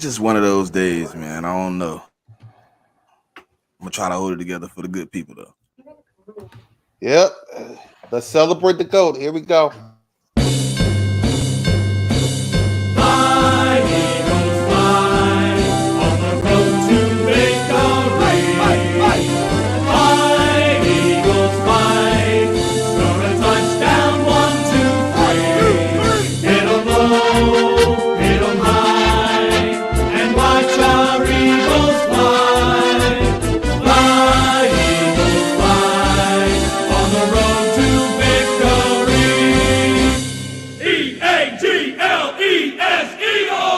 just one of those days, man. I don't know. I'm gonna try to hold it together for the good people, though. Yep. Let's celebrate the GOAT. Here we go. Fly, Eagles, fly, on the road to victory. Fly, Eagles, fly, score a touchdown, 1, 2, 3. Hit 'em low, hit 'em high, and watch our Eagles fly. Fly, Eagles, fly, on the road to victory. E-A-G-L-E-S, Eagles!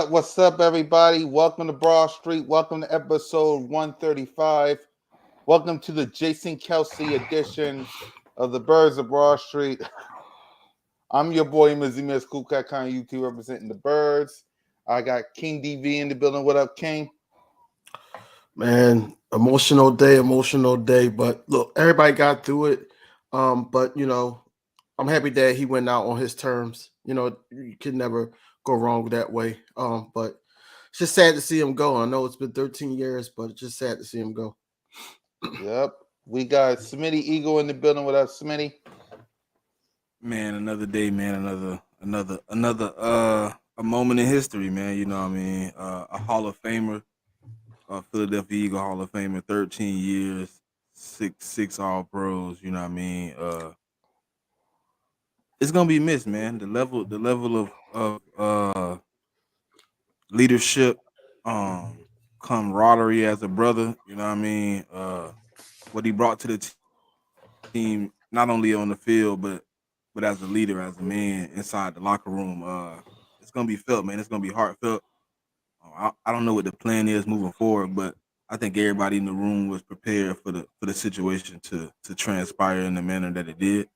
What's up, everybody? Welcome to Broad Street. Welcome to episode 135. Welcome to the Jason Kelsey edition of the Birds of Broad Street. I'm your boy, Miz Cool Cat Khan YouTube, representing the Birds. I got King DV in the building. What up, King? Man, emotional day. But look, everybody got through it. But I'm happy that he went out on his terms. You can never go wrong that way. But it's just sad to see him go. I know it's been 13 years, but it's just sad to see him go. Yep. We got Smitty Eagle in the building. What up, Smitty? Man, another day, man. Another a moment in history, man. You know what I mean? A Hall of Famer, Philadelphia Eagle Hall of Famer, 13 years, six All Pros. You know what I mean? It's gonna be missed, man. The level of leadership, camaraderie as a brother. You know what I mean? What he brought to the team, not only on the field, but as a leader, as a man inside the locker room. It's gonna be felt, man. It's gonna be heartfelt. I don't know what the plan is moving forward, but I think everybody in the room was prepared for the situation to transpire in the manner that it did.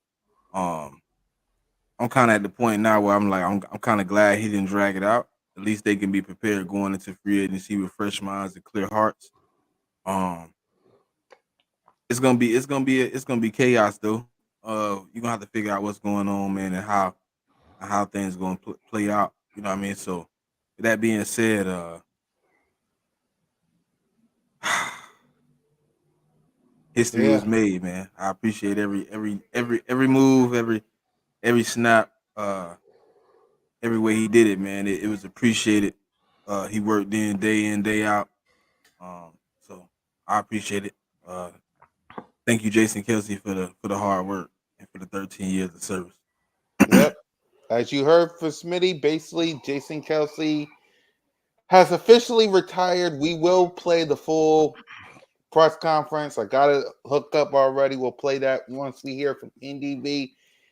I'm kind of at the point now where I'm kind of glad he didn't drag it out. At least they can be prepared going into free agency with fresh minds and clear hearts. It's gonna be chaos though. You're gonna have to figure out what's going on, man, and how things gonna play out. You know what I mean? So, with that being said, history was made, man. I appreciate every move, every snap, every way he did it, man. It was appreciated. He worked day in, day out. So I appreciate it. Thank you, Jason Kelsey, for the hard work and for the 13 years of service. Yep. As you heard from Smitty, basically Jason Kelsey has officially retired. We will play the full press conference. I got it hooked up already. We'll play that once we hear from NDB.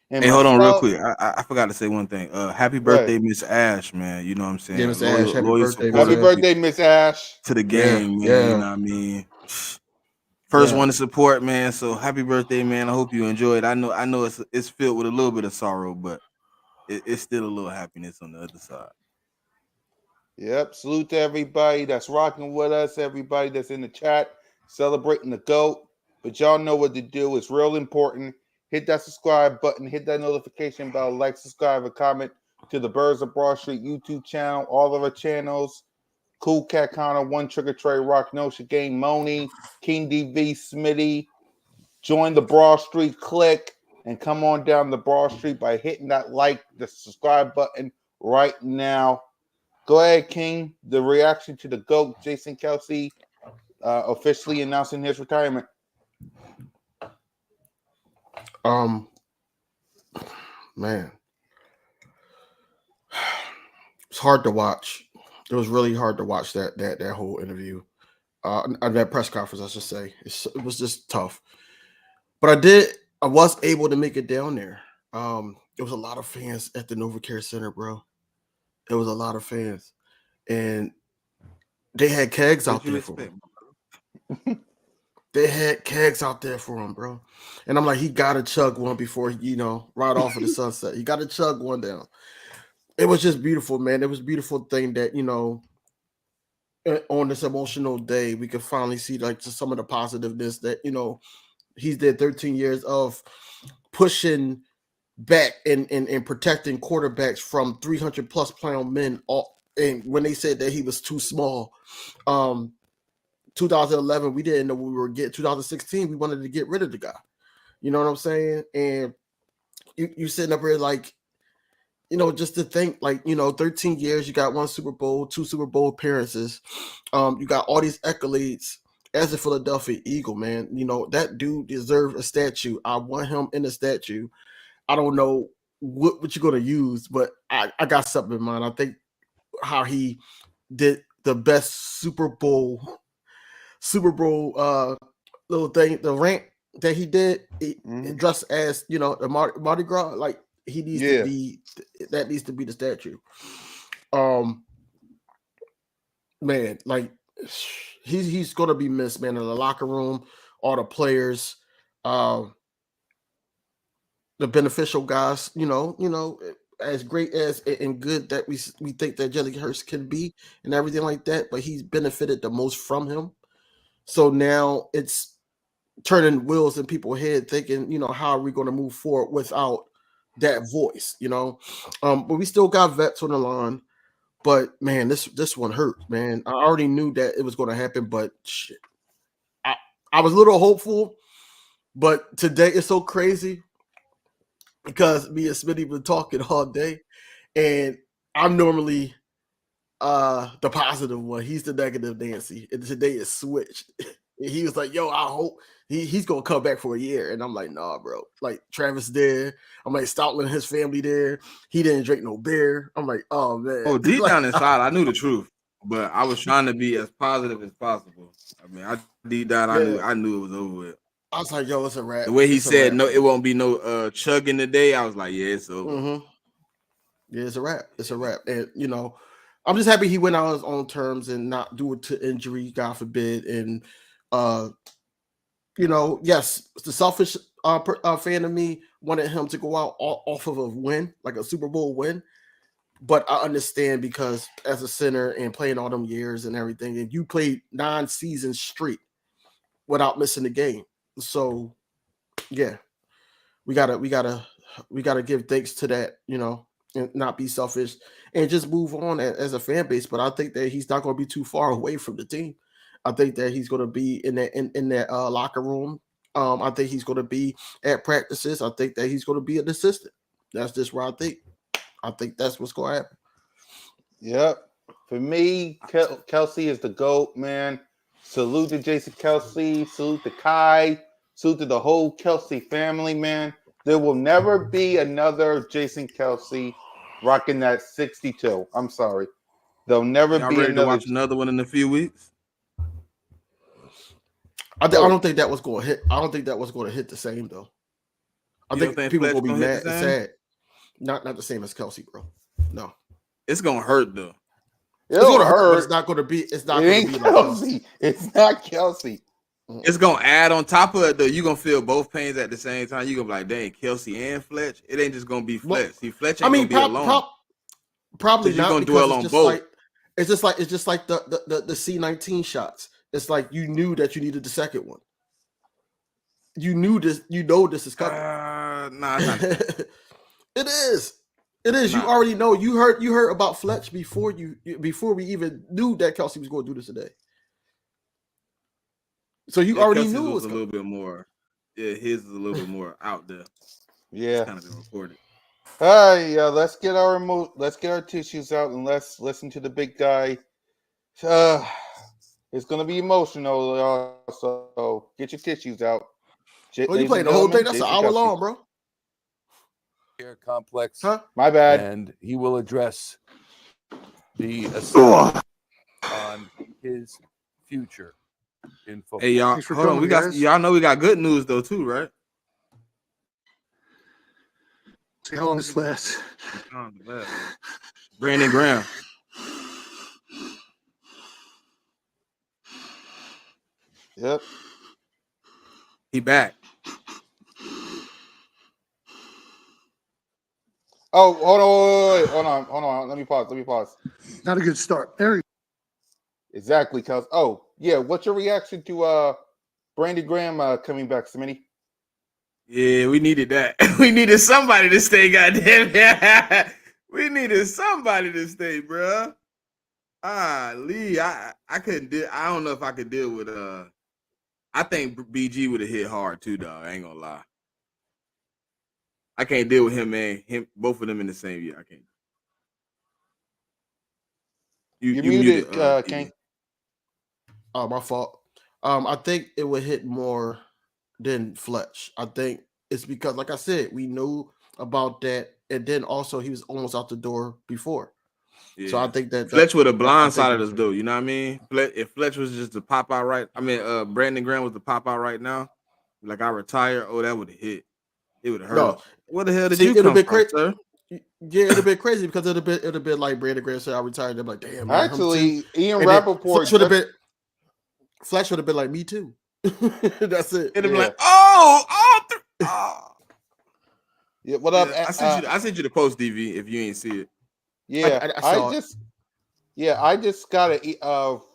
And hey, hold on real quick. I forgot to say one thing. Happy birthday, Miss Ash, man. You know what I'm saying? Yeah, Miss Ash. Happy birthday, Miss Ash. To the game, man. Yeah. You know what I mean? First one to support, man. So happy birthday, man. I hope you enjoy it. I know it's filled with a little bit of sorrow, but it's still a little happiness on the other side. Yep. Salute to everybody that's rocking with us, everybody that's in the chat celebrating the GOAT. But y'all know what to do. It's real important. Hit that subscribe button, hit that notification bell, like, subscribe, and comment to the Birds of Broad Street YouTube channel, all of our channels. Cool Cat Connor, One Trigger Trey, Rock Notion Game, Moni, King DV, Smitty. Join the Broad Street clique and come on down the Broad Street by hitting that like, the subscribe button right now. Go ahead, King. The reaction to the GOAT, Jason Kelce, officially announcing his retirement. Man, it's hard to watch. It was really hard to watch that whole interview, that press conference. I should say it was just tough. But I was able to make it down there. There was a lot of fans at the NovaCare Center, bro. It was a lot of fans, and they had kegs out there for him. They had kegs out there for him, bro. And I'm like, he got to chug one before, right off of the sunset. He got to chug one down. It was just beautiful, man. It was a beautiful thing that, on this emotional day, we could finally see like just some of the positiveness that, he's did 13 years of pushing back and protecting quarterbacks from 300 plus pound men. And when they said that he was too small, 2011, we didn't know we were getting. 2016, we wanted to get rid of the guy. You know what I'm saying? And you sitting up here like, just to think like, 13 years, you got 1 Super Bowl, 2 Super Bowl appearances. You got all these accolades as a Philadelphia Eagle, man. That dude deserves a statue. I want him in a statue. I don't know what you're going to use, but I got something in mind. I think how he did the best Super Bowl little thing, the rant that he did, dressed as the Mardi Gras, like he needs to be. That needs to be the statue. Man, like he's gonna be missed, man. In the locker room, all the players, the beneficial guys. As great as and good that we think that Jalen Hurts can be, and everything like that, but he's benefited the most from him. So now it's turning wheels in people's head, thinking, how are we going to move forward without that voice, But we still got vets on the line. But man, this one hurt, man. I already knew that it was going to happen, but shit, I was a little hopeful. But today it's so crazy because me and Smitty been talking all day, and I'm normally the positive one. He's the negative Nancy, and today is switched. And he was like, yo, I hope he's gonna come back for a year. And I'm like, nah, bro. Like Travis there. I'm like, Stoutland and his family there. He didn't drink no beer. I'm like, oh man. Oh, deep like, down inside, I knew the truth, but I was trying to be as positive as possible. I mean, deep down, I knew it was over with. I was like, yo, it's a wrap. The way he said, no, it won't be no chugging today. I was like, yeah, it's over. Mm-hmm. Yeah, it's a wrap. It's a wrap. And I'm just happy he went out on his own terms and not do it to injury, God forbid. And yes, the selfish fan of me wanted him to go out off of a win, like a Super Bowl win. But I understand because as a center and playing all them years and everything, and you played 9 seasons straight without missing a game. So yeah, we gotta give thanks to that, and not be selfish and just move on as a fan base. But I think that he's not going to be too far away from the team. I think that he's going to be in that locker room. I think he's going to be at practices. I think that he's going to be an assistant. That's just where I think. I think that's what's going to happen. Yep. For me, Kelce is the GOAT, man. Salute to Jason Kelce. Salute to Kai. Salute to the whole Kelce family, man. There will never be another Jason Kelce rocking that 62. I'm sorry. There'll never be ready another. To watch another one in a few weeks. I don't think that was going to hit. I don't think that was going to hit the same though. I think people will be mad and sad. Not the same as Kelce, bro. No, it's gonna hurt though. It's gonna hurt. It's not going to be. It's not. It ain't Kelce. It's not Kelce. It's gonna add on top of it though. You're gonna feel both pains at the same time. You're gonna be like, dang, Kelsey and Fletch. It ain't just gonna be Fletch. See, Fletch ain't gonna be alone. Probably You're not gonna because dwell it's on just both. it's just like the C19 shots. It's like you knew that you needed the second one. You knew this. You know this is coming. Nah, it's not. It is. It is. Nah. You already know. You heard about Fletch before we even knew that Kelsey was going to do this today. So you already Kelsey's knew it was was a little bit more. Yeah, his is a little bit more out there. Yeah. It's kind of been reported. All right, let's get our tissues out and let's listen to the big guy. It's gonna be emotional, so get your tissues out. Oh, you playing the whole thing? That's an hour long, bro. Complex. Huh? My bad. And he will address the assault on his future in football. Hey y'all, hold on. Y'all know we got good news though too, right? See how long this lasts. Brandon Graham. Yep. He back. Oh, hold on. Let me pause. Not a good start. There Exactly, cuz. Oh, yeah. What's your reaction to Brandon Graham coming back, Smitty? Yeah, we needed that. We needed somebody to stay, goddamn. Yeah. We needed somebody to stay, bro. Lee, I couldn't deal. I don't know if I could deal with I think BG would have hit hard too, dog. I ain't gonna lie. I can't deal with him, man. Both of them in the same year. I can't. You muted, King. Oh, my fault. I think it would hit more than Fletch. I think it's because, like I said, we knew about that, and then also he was almost out the door before. Yeah. So I think that Fletch would have blindsided us, though. You know what I mean? If Fletch was just to pop out right, Brandon Graham was to pop out right now, like I retire. Oh, that would have hit. It would have hurt us. What the hell did you come from, sir? Yeah, it'd have been crazy because it'd have been like Brandon Graham said, I retired. They're like, damn, man. Actually, Ian Rappaport Fletch would have been like, me too. That's it. It'd have been like, Yeah, what up? I sent you the post, DV, if you ain't see it. Yeah, I just got it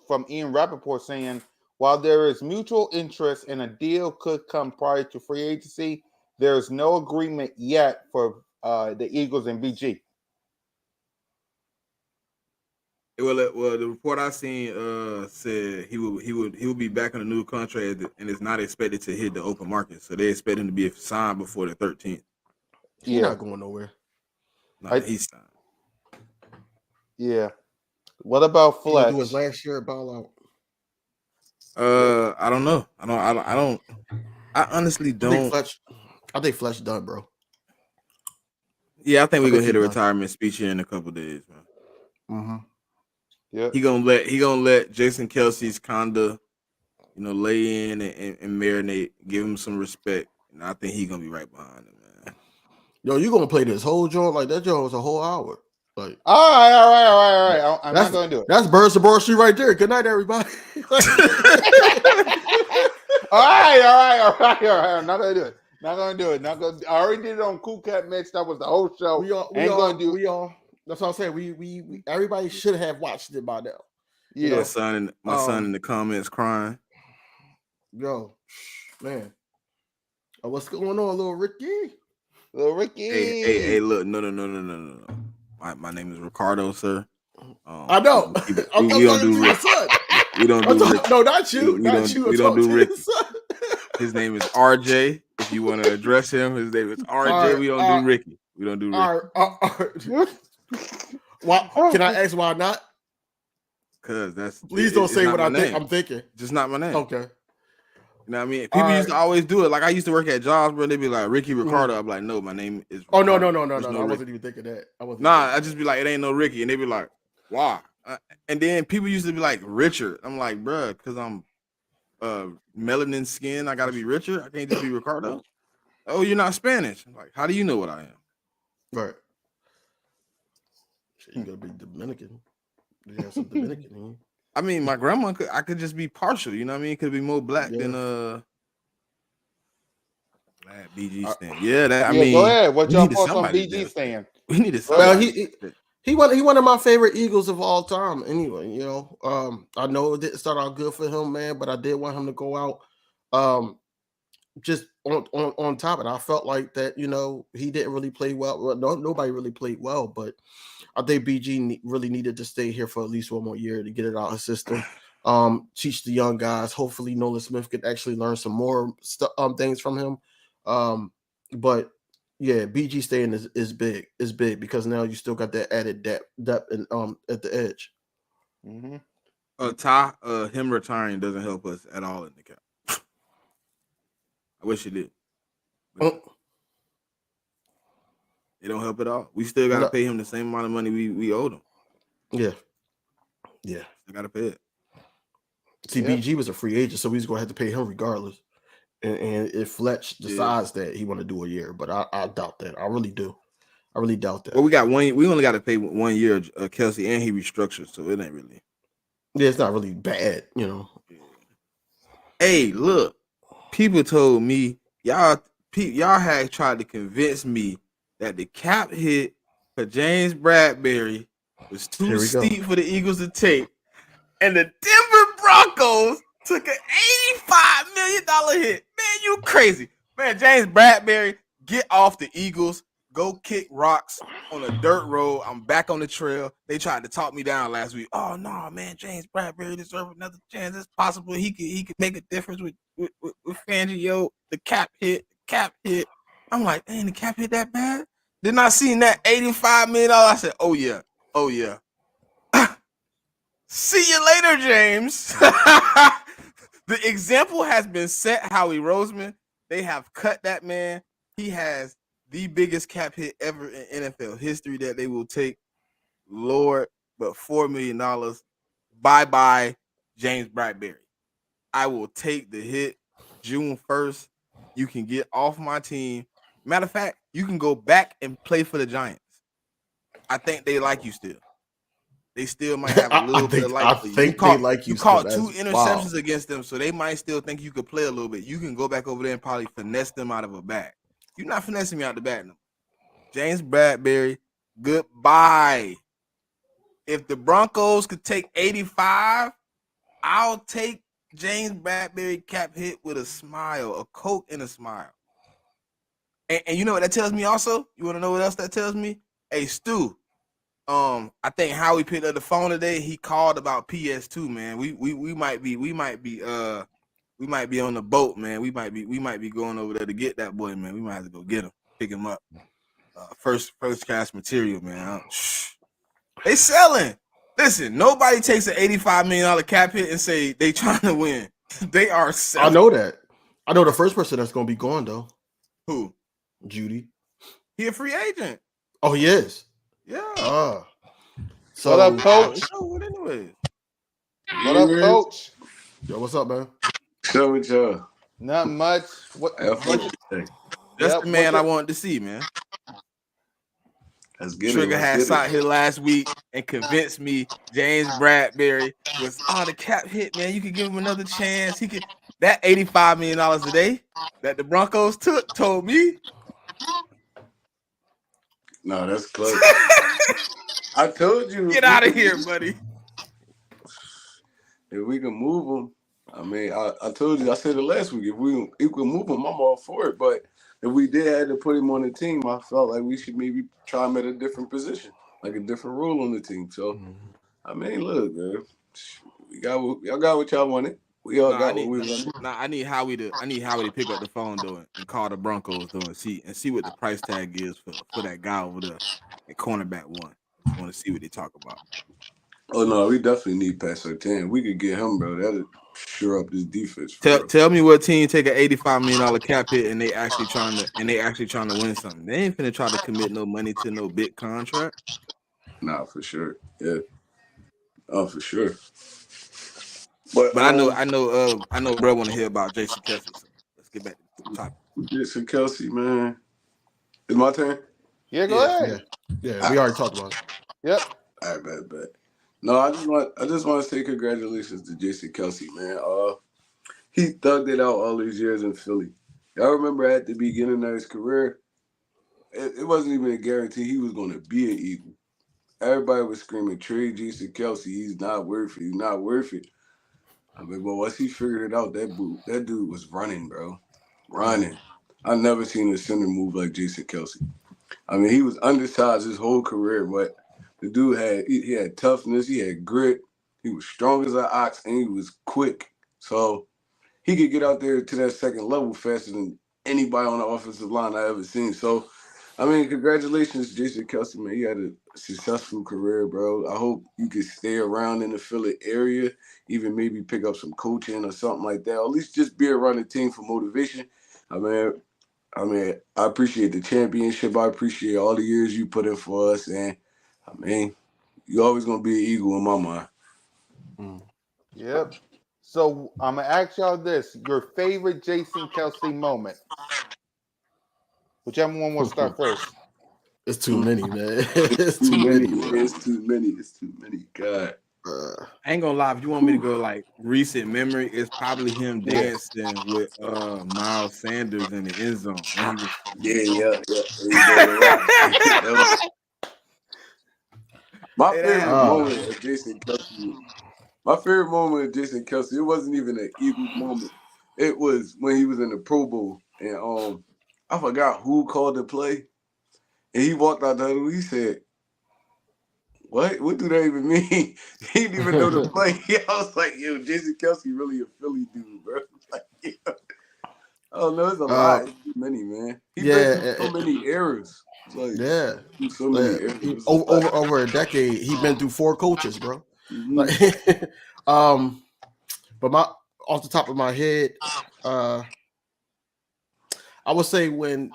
from Ian Rappaport saying, while there is mutual interest and a deal could come prior to free agency, there is no agreement yet for the Eagles and BG. Well, the report I seen said he would be back on a new contract and is not expected to hit the open market. So they expect him to be signed before the 13th. He's not going nowhere. He's signed. Yeah. What about Fletch? He do his last year ball out. I don't know. I honestly don't. I think Fletch done, bro. Yeah, I think we're gonna hit a retirement speech here in a couple days, man. Mm-hmm. Yeah. He gonna let Jason Kelsey's conduct, lay in and marinate, give him some respect, and I think he's gonna be right behind him, man. Yo, you gonna play this whole joint like that? Joint was a whole hour. Like, all right. I'm not gonna do it. That's Birds of Broad Street right there. Good night, everybody. All right. I'm not gonna do it. I already did it on Cool Cat Mix. That was the whole show. We all. That's what I'm saying. We everybody should have watched it by now. Yeah. My son in the comments crying. Yo, man. What's going on, little Ricky? Hey, look, no. My name is Ricardo, sir. I know. We don't do Rick. We don't do Rick. No, not you. We don't do Rick. His name is RJ. If you want to address him, his name is RJ. We don't do Ricky. We don't do Ricky. Why? Can I ask why not? Because that's. Please don't say what I'm thinking. Just not my name. Okay. You know what I mean? People used to always do it. Like I used to work at jobs, bro. They'd be like Ricky Ricardo. I'm like, no, my name is. Ricardo. No. I wasn't even thinking that. I just be like, it ain't no Ricky, and they'd be like, why? And then people used to be like Richard. I'm like, bro, because I'm melanin skin. I gotta be Richard. I can't just be Ricardo. Oh, you're not Spanish. I'm like, how do you know what I am? Right. You gotta be Dominican. You have some Dominican in you. I mean, my grandma I could just be partial. You know what I mean? Could be more black than black BG stand. Yeah, that I Yeah, mean, go ahead. What's we your needed thoughts on somebody BG there. stand? We needed Well, somebody. He one of my favorite Eagles of all time. Anyway, you know, I know it didn't start out good for him, man, but I did want him to go out just on top. And I felt like that, you know, he didn't really play well. Well, nobody really played well, but I think BG really needed to stay here for at least one more year to get it out of his system. Teach the young guys. Hopefully, Nolan Smith could actually learn some more things from him. But yeah, BG staying is big. Is big because now you still got that added depth and at the edge. Mm-hmm. Ty, him retiring doesn't help us at all in the cap. I wish it did. But it don't help at all. We still gotta pay him the same amount of money we owed him. Yeah. Still gotta pay it. See, BG was a free agent, so he's gonna have to pay him regardless. And if Fletch decides that he want to do a year, but I doubt that. I really do. I really doubt that. Well, we only got to pay 1 year, Kelsey, and he restructured, so it ain't really. Yeah, it's not really bad, you know. Hey, look, people told me y'all had tried to convince me that the cap hit for James Bradbury was too steep for the Eagles to take, and the Denver Broncos took an $85 million hit. Man, you crazy. Man, James Bradbury, get off the Eagles. Go kick rocks on a dirt road. I'm back on the trail. They tried to talk me down last week. Oh, no, man, James Bradbury deserves another chance. It's possible he could make a difference with Fangio. The cap hit. I'm like, dang, the cap hit that bad? Then I seen that $85 million. I said, oh, yeah. See you later, James. The example has been set, Howie Roseman. They have cut that man. He has the biggest cap hit ever in NFL history that they will take. Lord, but $4 million. Bye-bye, James Bradbury. I will take the hit June 1st. You can get off my team. Matter of fact, you can go back and play for the Giants. I think they like you still. They still might have a little bit of like for you. They like you. You caught 2 interceptions against them, so they might still think you could play a little bit. You can go back over there and probably finesse them out of a bag. You're not finessing me out the bag no. James Bradbury, goodbye. If the Broncos could take 85, I'll take James Bradbury cap hit with a smile, a Coke and a smile. And you know what that tells me also? You want to know what else that tells me? Hey, Stu. I think Howie picked up the phone today. He called about PS2, man. We might be on the boat, man. We might be going over there to get that boy, man. We might have to go get him, pick him up. First class material, man. They selling. Listen, nobody takes an $85 million cap hit and say they trying to win. They are selling. I know that. I know the first person that's gonna be gone though. Who? Judy. He a free agent. Oh, he is. Yeah. So what up, Coach? What anyways? What up, Coach? Yo, what's up, man? So with y'all. Not much. That's the man I wanted to see, man. That's good. Trigger had sat here last week and convinced me James Bradbury was the cap hit, man. You could give him another chance. He could that $85 million a day that the Broncos told me. No, that's close. I told you. Get out of here, buddy. If we can move him, I mean, I told you, I said it last week. If we can move him, I'm all for it. But if we did have to put him on the team, I felt like we should maybe try him at a different position, like a different role on the team. So, I mean, look, man, y'all got what y'all wanted. We all got what we wanted. I need Howie to pick up the phone though and call the Broncos though and see what the price tag is for that guy over there at cornerback 1. I want to see what they talk about. Oh no, we definitely need Pat Surtain. We could get him, bro. That'll sure up this defense. Tell me what team take an $85 million cap hit and they actually trying to win something. They ain't finna try to commit no money to no big contract. Nah, for sure. Yeah. Oh, for sure. But I know bro want to hear about Jason Kelsey. So let's get back to the topic. Jason Kelsey, man. Is my turn? Yeah, go ahead. Yeah, we already talked about it. Yep. All right, bet. No, I just want to say congratulations to Jason Kelsey, man. He thugged it out all these years in Philly. Y'all remember at the beginning of his career, it wasn't even a guarantee he was going to be an Eagle. Everybody was screaming, trade Jason Kelsey. He's not worth it. He's not worth it. I mean, but once he figured it out, that dude was running, bro. Running. I've never seen a center move like Jason Kelsey. I mean, he was undersized his whole career, but the dude he had toughness, he had grit, he was strong as an ox, and he was quick. So he could get out there to that second level faster than anybody on the offensive line I ever seen. So, I mean, congratulations, Jason Kelsey, man. You had a successful career, bro. I hope you could stay around in the Philly area, even maybe pick up some coaching or something like that, or at least just be around the team for motivation. I mean, I appreciate the championship. I appreciate all the years you put in for us, and I mean, you're always gonna be an Eagle in my mind. Yep. So I'm gonna ask y'all this: your favorite Jason Kelsey moment. Whichever one will start first. It's too many, man. It's too many. It's too many. It's too many. God. I ain't gonna lie. If you want me to go like recent memory, it's probably him dancing with Miles Sanders in the end zone. When he was, Yeah. My favorite moment of Jason Kelsey. My favorite moment of Jason Kelsey. It wasn't even an Eagles moment. It was when he was in the Pro Bowl, and I forgot who called the play, and he walked out there. He said, "What? What do that even mean?" He didn't even know the play. I was like, "Yo, Jason Kelsey really a Philly dude, bro." Like, yeah. Oh no, it's a lot. It's too many, man. He been through so many eras. Like, so many eras. Over a decade, he's been through 4 coaches, bro. Mm-hmm. Like, but off the top of my head, I would say when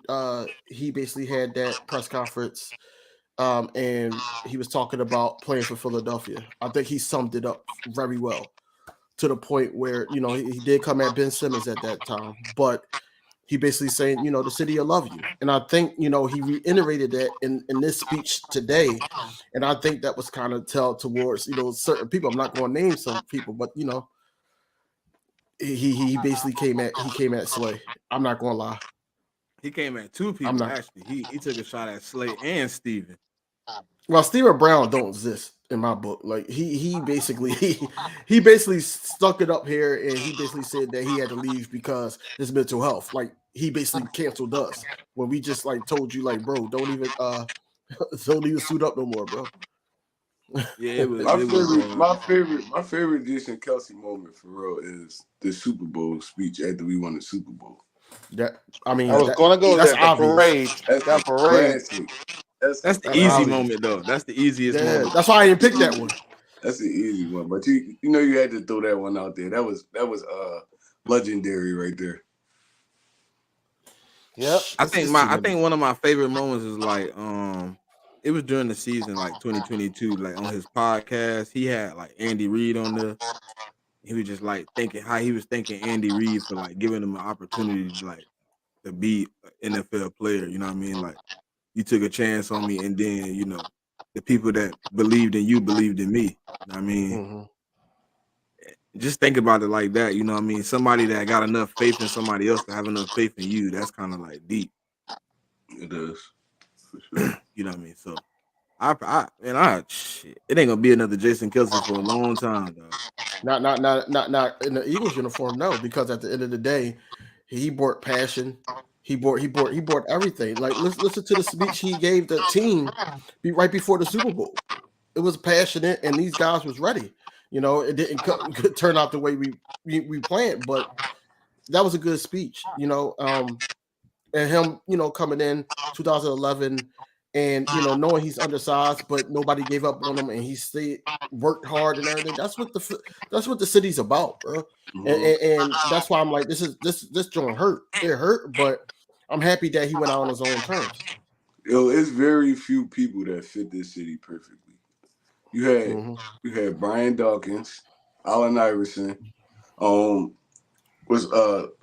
he basically had that press conference, and he was talking about playing for Philadelphia. I think he summed it up very well, to the point where, you know, he did come at Ben Simmons at that time, but he basically saying, you know, the city will love you. And I think, you know, he reiterated that in this speech today. And I think that was kind of tell towards, you know, certain people. I'm not going to name some people, but, you know, he basically came at Slay. I'm not going to lie. He came at 2 people, actually. He took a shot at Slay and Steven. Well, Steven Brown don't exist in my book. Like he basically stuck it up here, and he basically said that he had to leave because his mental health. Like he basically canceled us when we just like told you, like, bro, don't even suit up no more, bro. Yeah, it was my favorite Jason Kelsey moment for real is the Super Bowl speech after we won the Super Bowl. That I mean, I was gonna go that's there. obvious. That parade. That's the easy moment, though. That's the easiest moment. That's why I didn't pick that one. That's the easy one, but you know you had to throw that one out there. That was legendary right there. Yep. I think one of my favorite moments is like it was during the season, like 2022, like on his podcast, he had like Andy Reid on there. He was just like thinking how he was thanking Andy Reid for like giving him an opportunity to be an NFL player. You know what I mean? Like, you took a chance on me, and then, you know, the people that believed in you believed in me. You know what I mean? Just think about it like that. You know what I mean? Somebody that got enough faith in somebody else to have enough faith in you, that's kind of like deep. It is. For sure. You know what I mean? So, it ain't gonna be another Jason Kelsey for a long time, though. Not in the Eagles uniform, no, because at the end of the day, he brought passion. He brought everything. Like, listen to the speech he gave the team right before the Super Bowl. It was passionate, and these guys was ready. You know, it didn't turn out the way we planned, but that was a good speech. You know, and him, you know, coming in 2011, and you know, knowing he's undersized, but nobody gave up on him, and he worked hard and everything. That's what the city's about, bro. And that's why I'm like, this joint hurt. It hurt, but I'm happy that he went out on his own terms. Yo, it's very few people that fit this city perfectly. You had Brian Dawkins, Allen Iverson, was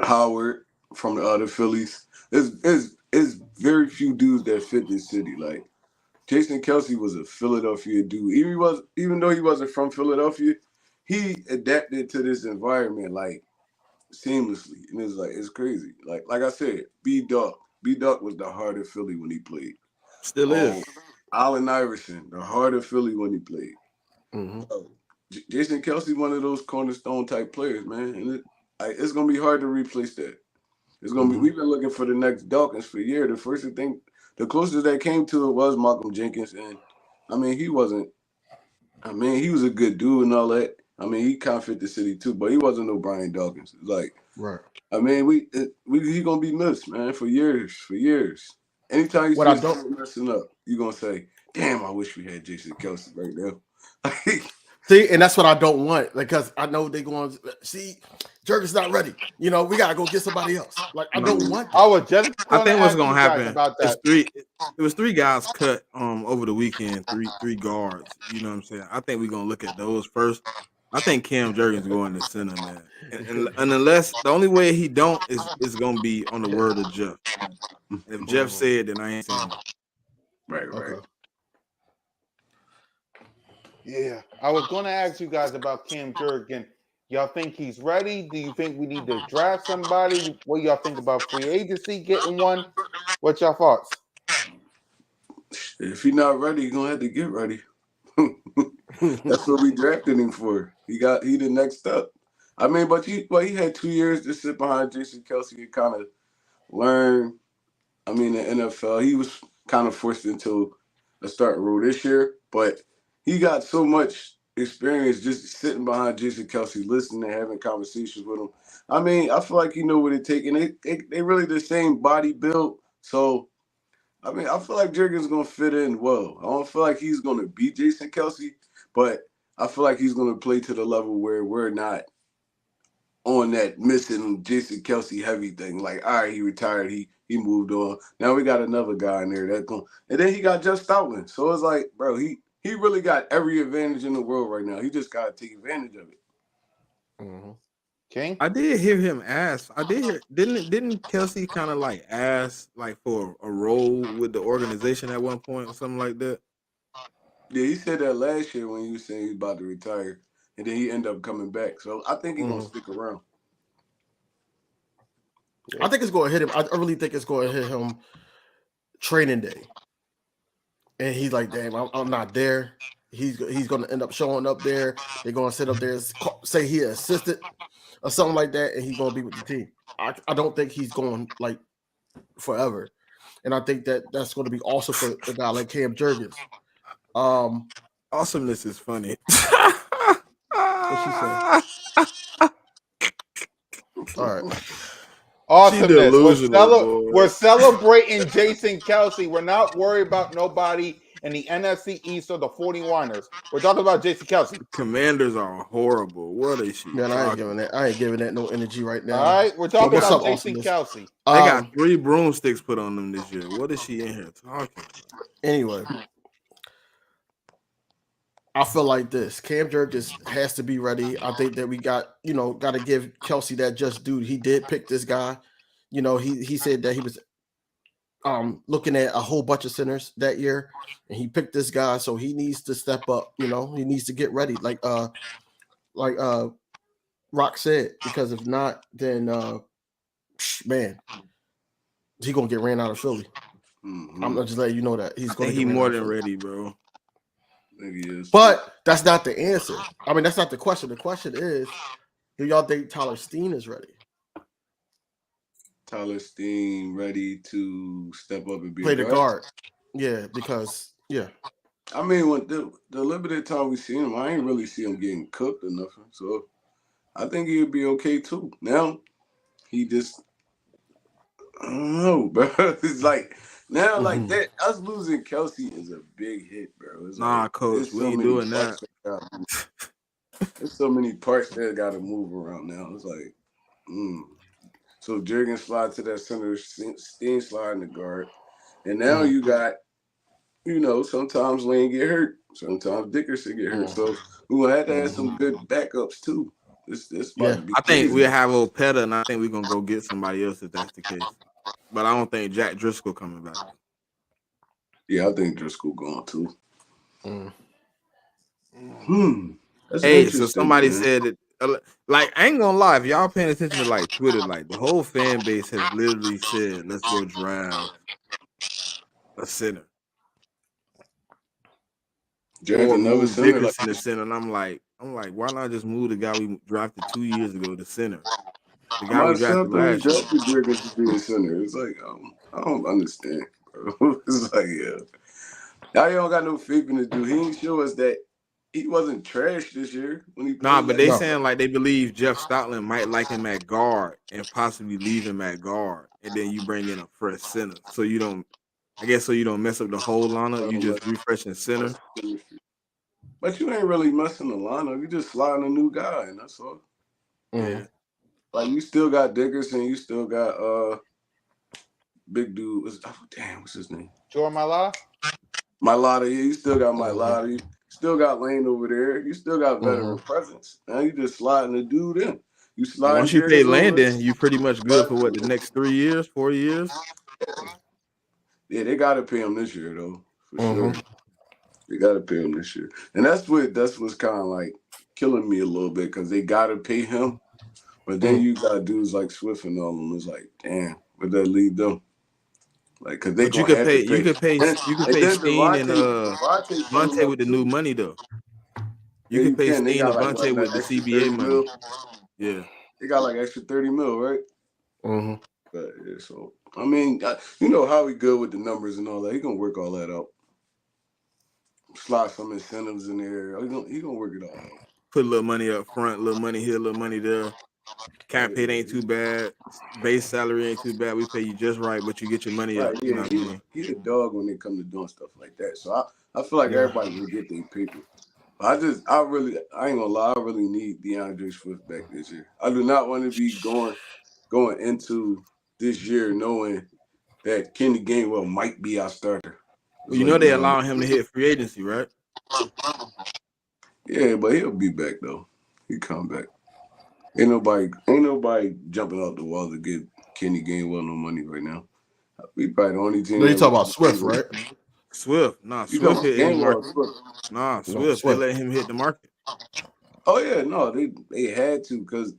Howard from the other Phillies. There's very few dudes that fit this city. Like, Jason Kelsey was a Philadelphia dude. Even though he wasn't from Philadelphia, he adapted to this environment like seamlessly, and it's crazy. Like I said, B Duck was the heart of Philly when he played. Still is. Allen Iverson, the heart of Philly when he played. Mhm. Jason Kelsey, one of those cornerstone type players, man, and it's gonna be hard to replace that. It's gonna be. We've been looking for the next Dawkins for years. The closest that came to it was Malcolm Jenkins, and I mean, he wasn't. I mean, he was a good dude and all that. I mean, he kind of fit the city too, but he wasn't no Brian Dawkins. Like, Right. I mean, he gonna be missed, man, for years. Anytime you What see I don't- someone messing up, you're gonna say, "Damn, I wish we had Jason Kelsey right now." See, and that's what I don't want because I know they're going to see Jurgen's not ready. You know, we gotta go get somebody else. Like I don't want that. I was just I think what's ask gonna you guys happen about is that. it was 3 guys cut over the weekend, three guards. You know what I'm saying? I think we're gonna look at those first. I think Cam Jurgens going to center, man. And unless the only way he don't is gonna be on the word of Jeff. If Jeff said, then I ain't saying it. Right. Okay. Yeah, I was going to ask you guys about Cam Jurgens. Y'all think he's ready? Do you think we need to draft somebody? What y'all think about free agency, getting one? What's your thoughts? If he's not ready, he's gonna have to get ready. That's what we drafted him for. He the next step. I mean, but he had 2 years to sit behind Jason Kelsey and kind of learn. I mean, the NFL, he was kind of forced into a starting role this year, but he got so much experience just sitting behind Jason Kelsey, listening and having conversations with him. I mean, I feel like he know what it takes, and they really the same body build. So, I mean, I feel like Jurgens gonna fit in well. I don't feel like he's gonna beat Jason Kelsey, but I feel like he's gonna play to the level where we're not on that missing Jason Kelsey heavy thing. Like, all right, he retired, he moved on. Now we got another guy in there and then he got Jeff Stoutland. So it's like, bro, he really got every advantage in the world right now. He just gotta take advantage of it. King? I did hear him ask. I did hear. Didn't Kelsey kind of like ask like for a role with the organization at one point or something like that? Yeah, he said that last year when he was saying he was about to retire, and then he ended up coming back. So I think he's gonna stick around. I think it's going to hit him. I really think it's going to hit him training day. And he's like, damn, I'm not there. He's going to end up showing up there. They're going to sit up there and say he assisted or something like that, and he's going to be with the team. I don't think he's going like forever. And I think that's going to be also for a guy like Cam Jurgens. Awesomeness is funny. What she say? All right. Awesomeness. Delusional, We're celebrating Jason Kelsey. We're not worried about nobody in the NFC East or the 49ers. We're talking about Jason Kelsey. Commanders are horrible. What is she? Man, I ain't talking giving that no energy right now. All right, we're talking What's about up, Jason Awesomeness? Kelsey. They got 3 broomsticks put on them this year. What is she in here talking about? Anyway, I feel like this. Cam Jurgens has to be ready. I think that we got to give Kelsey that just due. He did pick this guy. You know, he said that he was looking at a whole bunch of centers that year, and he picked this guy, so he needs to step up. You know, he needs to get ready, like Rock said, because if not, then man, he gonna get ran out of Philly. Mm-hmm. I'm just letting you know that he's I going. think he more than ready, bro. Maybe he is. But that's not the answer. I mean, that's not the question. The question is, do y'all think Tyler Steen is ready? Tyler Steen ready to step up and be Play a the guard. Yeah, because I mean, when the limited time we see him, I ain't really see him getting cooked or nothing. So I think he'll be okay too. Now he just, I don't know, bro. It's like now, like that. Us losing Kelsey is a big hit, bro. It's Nah, like, coach, there's we so ain't many doing parts that. There's so many parts that got to move around now. It's like, so Jurgens slide to that center, Steen slide in the guard, and now you got, sometimes Lane get hurt, sometimes Dickerson get hurt. So we will have to have some good backups too. This about to be I think crazy. we'll have Opeta, and I think we're gonna go get somebody else if that's the case. But I don't think Jack Driscoll coming back. Yeah, I think Driscoll going too. Mm. That's Hey, so interesting, somebody man. said it. Like, I ain't gonna lie, if y'all paying attention to like Twitter, like the whole fan base has literally said, "Let's go draft a center Draft or another move center. Like, Dickerson to center." And I'm like, why not just move the guy we drafted 2 years ago to center? The I'm guy we not drafted shocked that we last year. drafted Driggers to be a center. It's like I don't understand, bro. It's like now you don't got no faith in this dude. He ain't show us that he wasn't trash this year when he Nah, played but last they No. saying like they believe Jeff Stoutland might like him at guard and possibly leave him at guard, and then you bring in a fresh center. So you don't, I guess, so you don't mess up the whole lineup. You just refreshing center. But you ain't really messing the lineup. You just sliding a new guy, and that's all. Yeah. Like you still got Dickerson, you still got big dude. What's his name? Jordan Mailata? Mailata. Yeah, you still got Mailata. You still got Lane over there. You still got veteran presence. Now you just sliding the dude in. You sliding Once you Darius pay over. Landon, you pretty much good for what the next 3 years, 4 years. Yeah, they gotta pay him this year though, for sure. They gotta pay him this year, and that's what's kind of like killing me a little bit because they gotta pay him, but then you got dudes like Swift and all of them. It's like, damn, would that lead them? Like, cause they But you gonna could have pay, to pay. you could pay, And Steen and Devontae's coming Vontae up with the new too. money though. You Yeah, could you pay can. They Steen got and like Vontae with that the extra CBA 30 money. mil. Yeah. They got like extra 30 mil, right? Mm-hmm. But yeah, so I mean, you know how he good with the numbers and all that. He gonna work all that out. Slot some incentives in there. He gonna work it all out. Put a little money up front, little money here, little money there. Cap hit ain't too bad. Base salary ain't too bad. We pay you just right, but you get your money up. Right, You yeah, know what I mean? he's a dog when it comes to doing stuff like that. So I feel like everybody will get their paper. I ain't gonna lie, I really need DeAndre Swift back this year. I do not want to be going into this year knowing that Kenny Gainwell might be our starter. Well, you know they allowing him to hit free agency, right? Yeah, but he'll be back though. He come back. Ain't nobody jumping out the wall to get Kenny Gainwell no money right now. We probably the only team. No, you talk about Swift, right? Swift. Nah, You Swift talking hit any Gainwell? market. Nah, No, Swift. They let him hit the market. Oh yeah, no, they had to because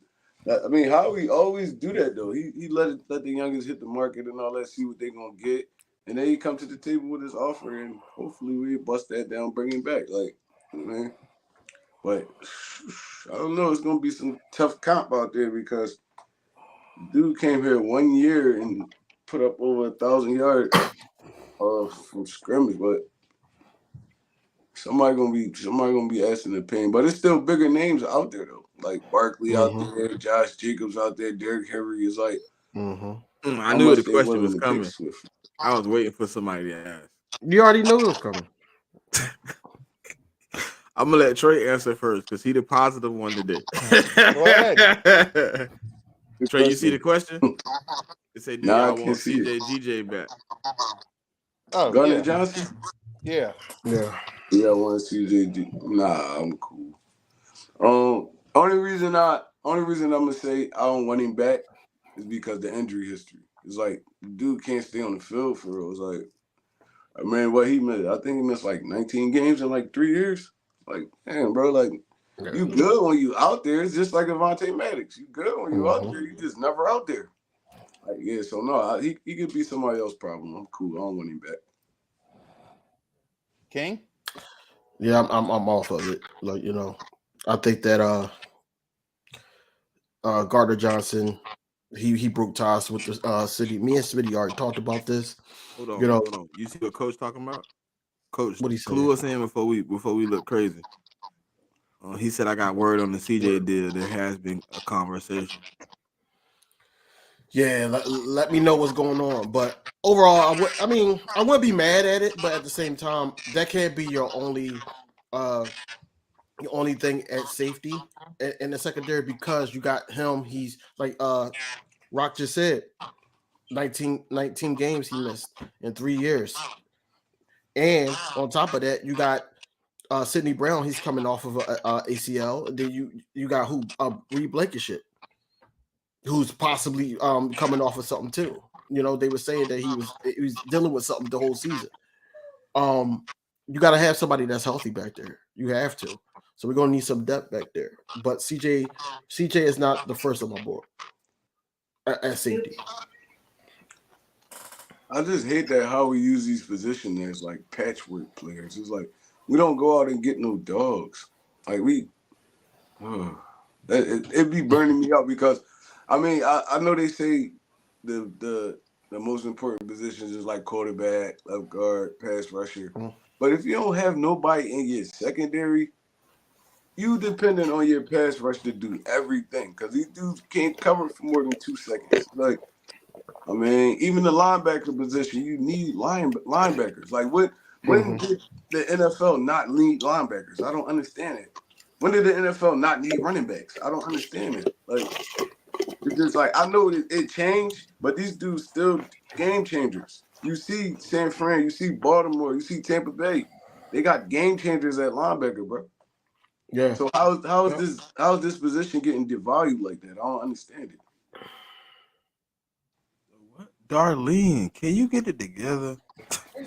I mean, Howie always do that though. He let the youngest hit the market and all that, see what they gonna get, and then he come to the table with his offer, and hopefully we bust that down, bring him back. Like, man, but I don't know. It's gonna be some tough comp out there because dude came here 1 year and put up over 1,000 yards from scrimmage, but somebody gonna be asking the pain. But it's still bigger names out there though, like Barkley out there, Josh Jacobs out there, Derrick Henry is like. I knew the question was coming. I was waiting for somebody to ask. You already knew it was coming. I'm gonna let Trey answer first because he the positive one today. Go ahead. Trey, you see the question? It said, "Do Nah, I y'all can't want see CJ GJ back?" Oh, Gunnar yeah. Johnson? Yeah. Yeah. Yeah, I want CJ. Nah, I'm cool. Only reason I'm gonna say I don't want him back is because the injury history. It's like the dude can't stay on the field for real. It's like, I mean, what he missed? I think he missed like 19 games in like 3 years. Like, damn, bro, like you good when you out there. It's just like Avonte Maddox. You good when you out there. You just never out there. Like, yeah, so no, he could be somebody else's problem. I'm cool. I don't want him back. King? Yeah, I'm off of it. Like, you know, I think that Gardner Johnson, he broke ties with the city. Me and Smitty already talked about this. Hold on, You know, hold on. You see what Coach talking about? Coach, what he said. clue us in before we look crazy. He said, "I got word on the CJ deal. There has been a conversation." Yeah, let me know what's going on. But overall, I wouldn't be mad at it, but at the same time, that can't be your only thing at safety in the secondary because you got him. He's like Rock just said, 19 games he missed in 3 years. And on top of that, you got Sidney Brown. He's coming off of a ACL. And then you got Reed Blankenship, who's possibly coming off of something too. You know, they were saying that he was dealing with something the whole season. you got to have somebody that's healthy back there. You have to. So we're gonna need some depth back there. But CJ is not the first on my board at safety. I just hate that how we use these positions as like patchwork players. It's like we don't go out and get no dogs. Like it be burning me out because I mean I know they say the most important positions is like quarterback, left guard, pass rusher. But if you don't have nobody in your secondary, you dependent on your pass rush to do everything because these dudes can't cover for more than 2 seconds. Like, I mean, even the linebacker position, you need linebackers. Like, when did the NFL not need linebackers? I don't understand it. When did the NFL not need running backs? I don't understand it. Like, it's just like I know it changed, but these dudes still game changers. You see San Fran, you see Baltimore, you see Tampa Bay. They got game changers at linebacker, bro. Yeah. So how is this position getting devalued like that? I don't understand it. What? Darlene, can you get it together? Can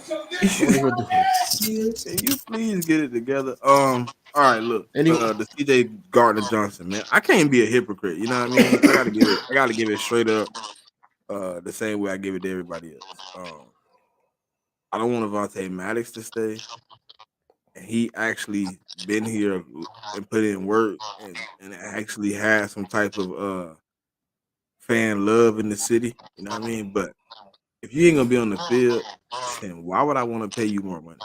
you please get it together? All right, look. The CJ Gardner Johnson, man. I can't be a hypocrite, you know what I mean? I gotta give it straight up the same way I give it to everybody else. I don't want Avonte Maddox to stay. And he actually been here and put in work and actually had some type of fan love in the city. You know what I mean? But if you ain't gonna be on the field, then why would I want to pay you more money?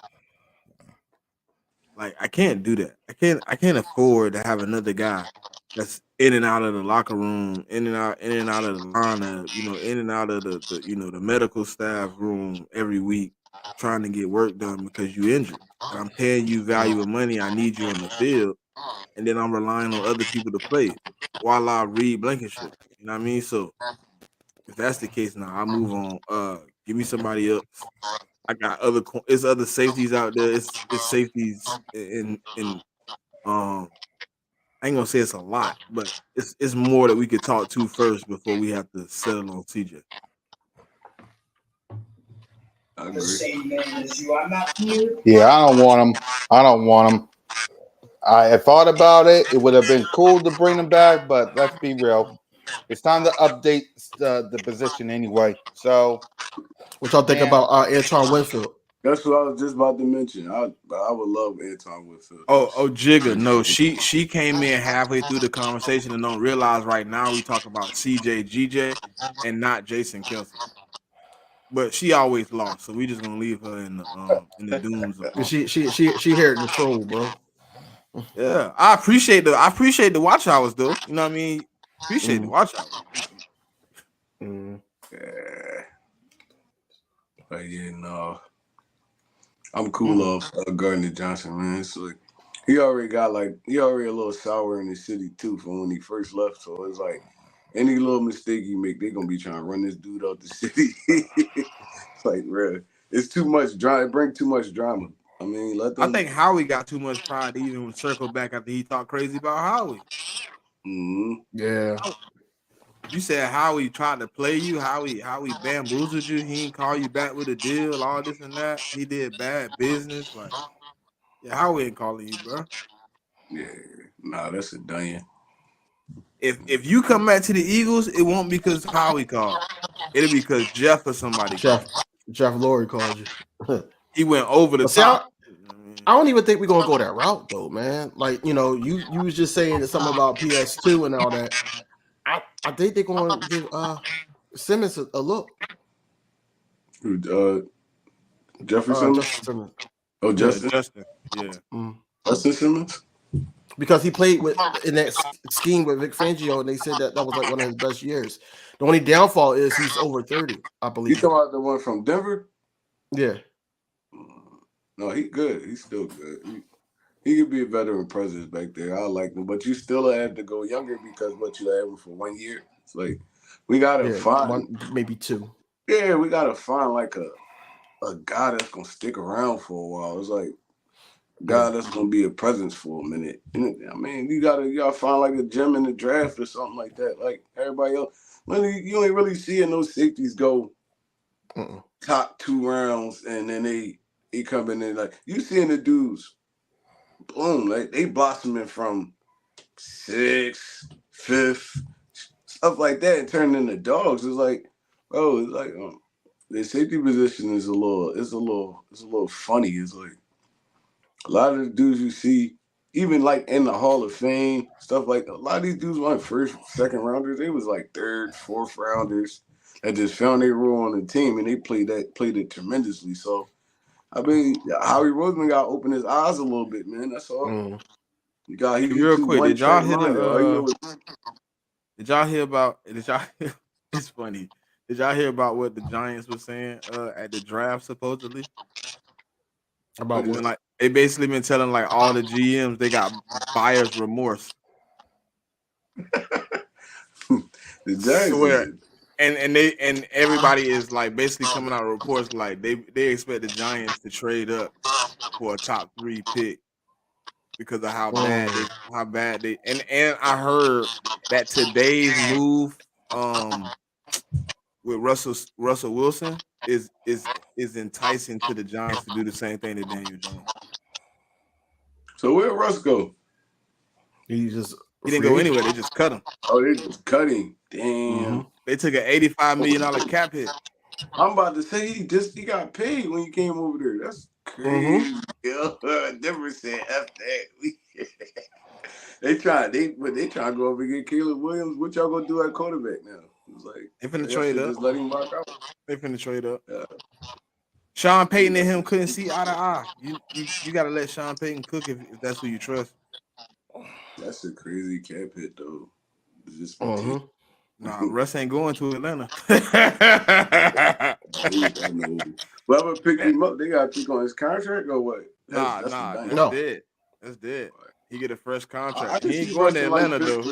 Like I can't do that. I can't afford to have another guy that's in and out of the locker room, in and out of the lineup, in and out of the the medical staff room every week, trying to get work done because you injured. And I'm paying you valuable money. I need you on the field, and then I'm relying on other people to play while I read Blankenship. You know what I mean? So if that's the case, now I'll move on. Give me somebody else. I got it's other safeties out there. It's safeties in I ain't gonna say it's a lot, but it's more that we could talk to first before we have to settle on CJ. I agree. Yeah, I don't want him. I thought about it. It would have been cool to bring him back, but let's be real. It's time to update the position anyway. So, what y'all think about Antoine Winfield? That's what I was just about to mention. I would love Antoine Winfield. Oh, Jigga. No, she came in halfway through the conversation and don't realize right now we talk about CJ GJ and not Jason Kelce. But she always lost, so we just gonna leave her in the dunes of She here to troll, bro. Yeah, I appreciate the watch hours though. You know what I mean? Appreciate the watch hours. Yeah. But yeah, no. I'm cool off Gardner Johnson, man. It's like he already a little sour in the city too from when he first left. So it's like any little mistake he make, they gonna be trying to run this dude out the city. It's like, bro, it's too much drama. It bring too much drama. I mean, I think Howie got too much pride to even circle back after he talked crazy about Howie. Yeah. You said Howie tried to play you, Howie bamboozled you, he ain't call you back with a deal, all this and that. He did bad business. Like, yeah, Howie ain't calling you, bro. Yeah, nah, that's a done. If you come back to the Eagles, it won't be because Howie called. It'll be because Jeff or somebody Jeff Lurie called you. He went over the top. I don't even think we're gonna go that route though, man. Like, you was just saying something about PS2 and all that. I think they're gonna give Simmons a look. Jeffrey Simmons? Oh, Justin? Yeah. Justin Simmons? Because he played in that scheme with Vic Fangio, and they said that was like one of his best years. The only downfall is he's over 30, I believe. You talking about the one from Denver? Yeah. No, he good. He's still good. He could be a veteran presence back there. I like him, but you still have to go younger because what you have him for 1 year. It's like we gotta find maybe 2. Yeah, we gotta find like a guy that's gonna stick around for a while. It's like a guy that's gonna be a presence for a minute. I mean, you gotta find like a gem in the draft or something like that. Like everybody else, you ain't really seeing those safeties go top 2 rounds and then they he coming in like you seeing the dudes, boom, like they blossoming from 6th, 5th, stuff like that, and turning into dogs. It's like, bro, it's like the safety position is a little funny. It's like a lot of the dudes you see, even like in the Hall of Fame, stuff like a lot of these dudes weren't first, second rounders. They was like 3rd, 4th rounders that just found their role on the team, and they played it tremendously. So, I mean, Howie Roseman got to open his eyes a little bit, man. That's all. Mm. He Real too quick, did y'all hear one-track minded. All you know is Did y'all hear about? It's funny. Did y'all hear about what the Giants were saying at the draft supposedly? About what? Like they basically been telling like all the GMs they got buyer's remorse. the Giants. Swear. And everybody is like basically coming out with reports like they expect the Giants to trade up for a top 3 pick because of how bad they and I heard that today's move with Russell Wilson is enticing to the Giants to do the same thing to Daniel Jones. So where Russ go? He didn't go anywhere. They just cut him. Oh, they just cut him. Damn. Mm-hmm. They took an $85 million cap hit. I'm about to say he got paid when he came over there. That's crazy. Never said F that. They trying to go over and get Caleb Williams. What y'all gonna do at quarterback now? It's like they finna trade up. Just let him rock out. They finna trade up. Yeah. Sean Payton and him couldn't see eye to eye. You gotta let Sean Payton cook if that's who you trust. That's a crazy cap hit though. It's just Nah, Russ ain't going to Atlanta. I know. Whoever picked him up, they got to pick on his contract or what? That's dead. That's dead. He get a fresh contract. He ain't going to Atlanta though.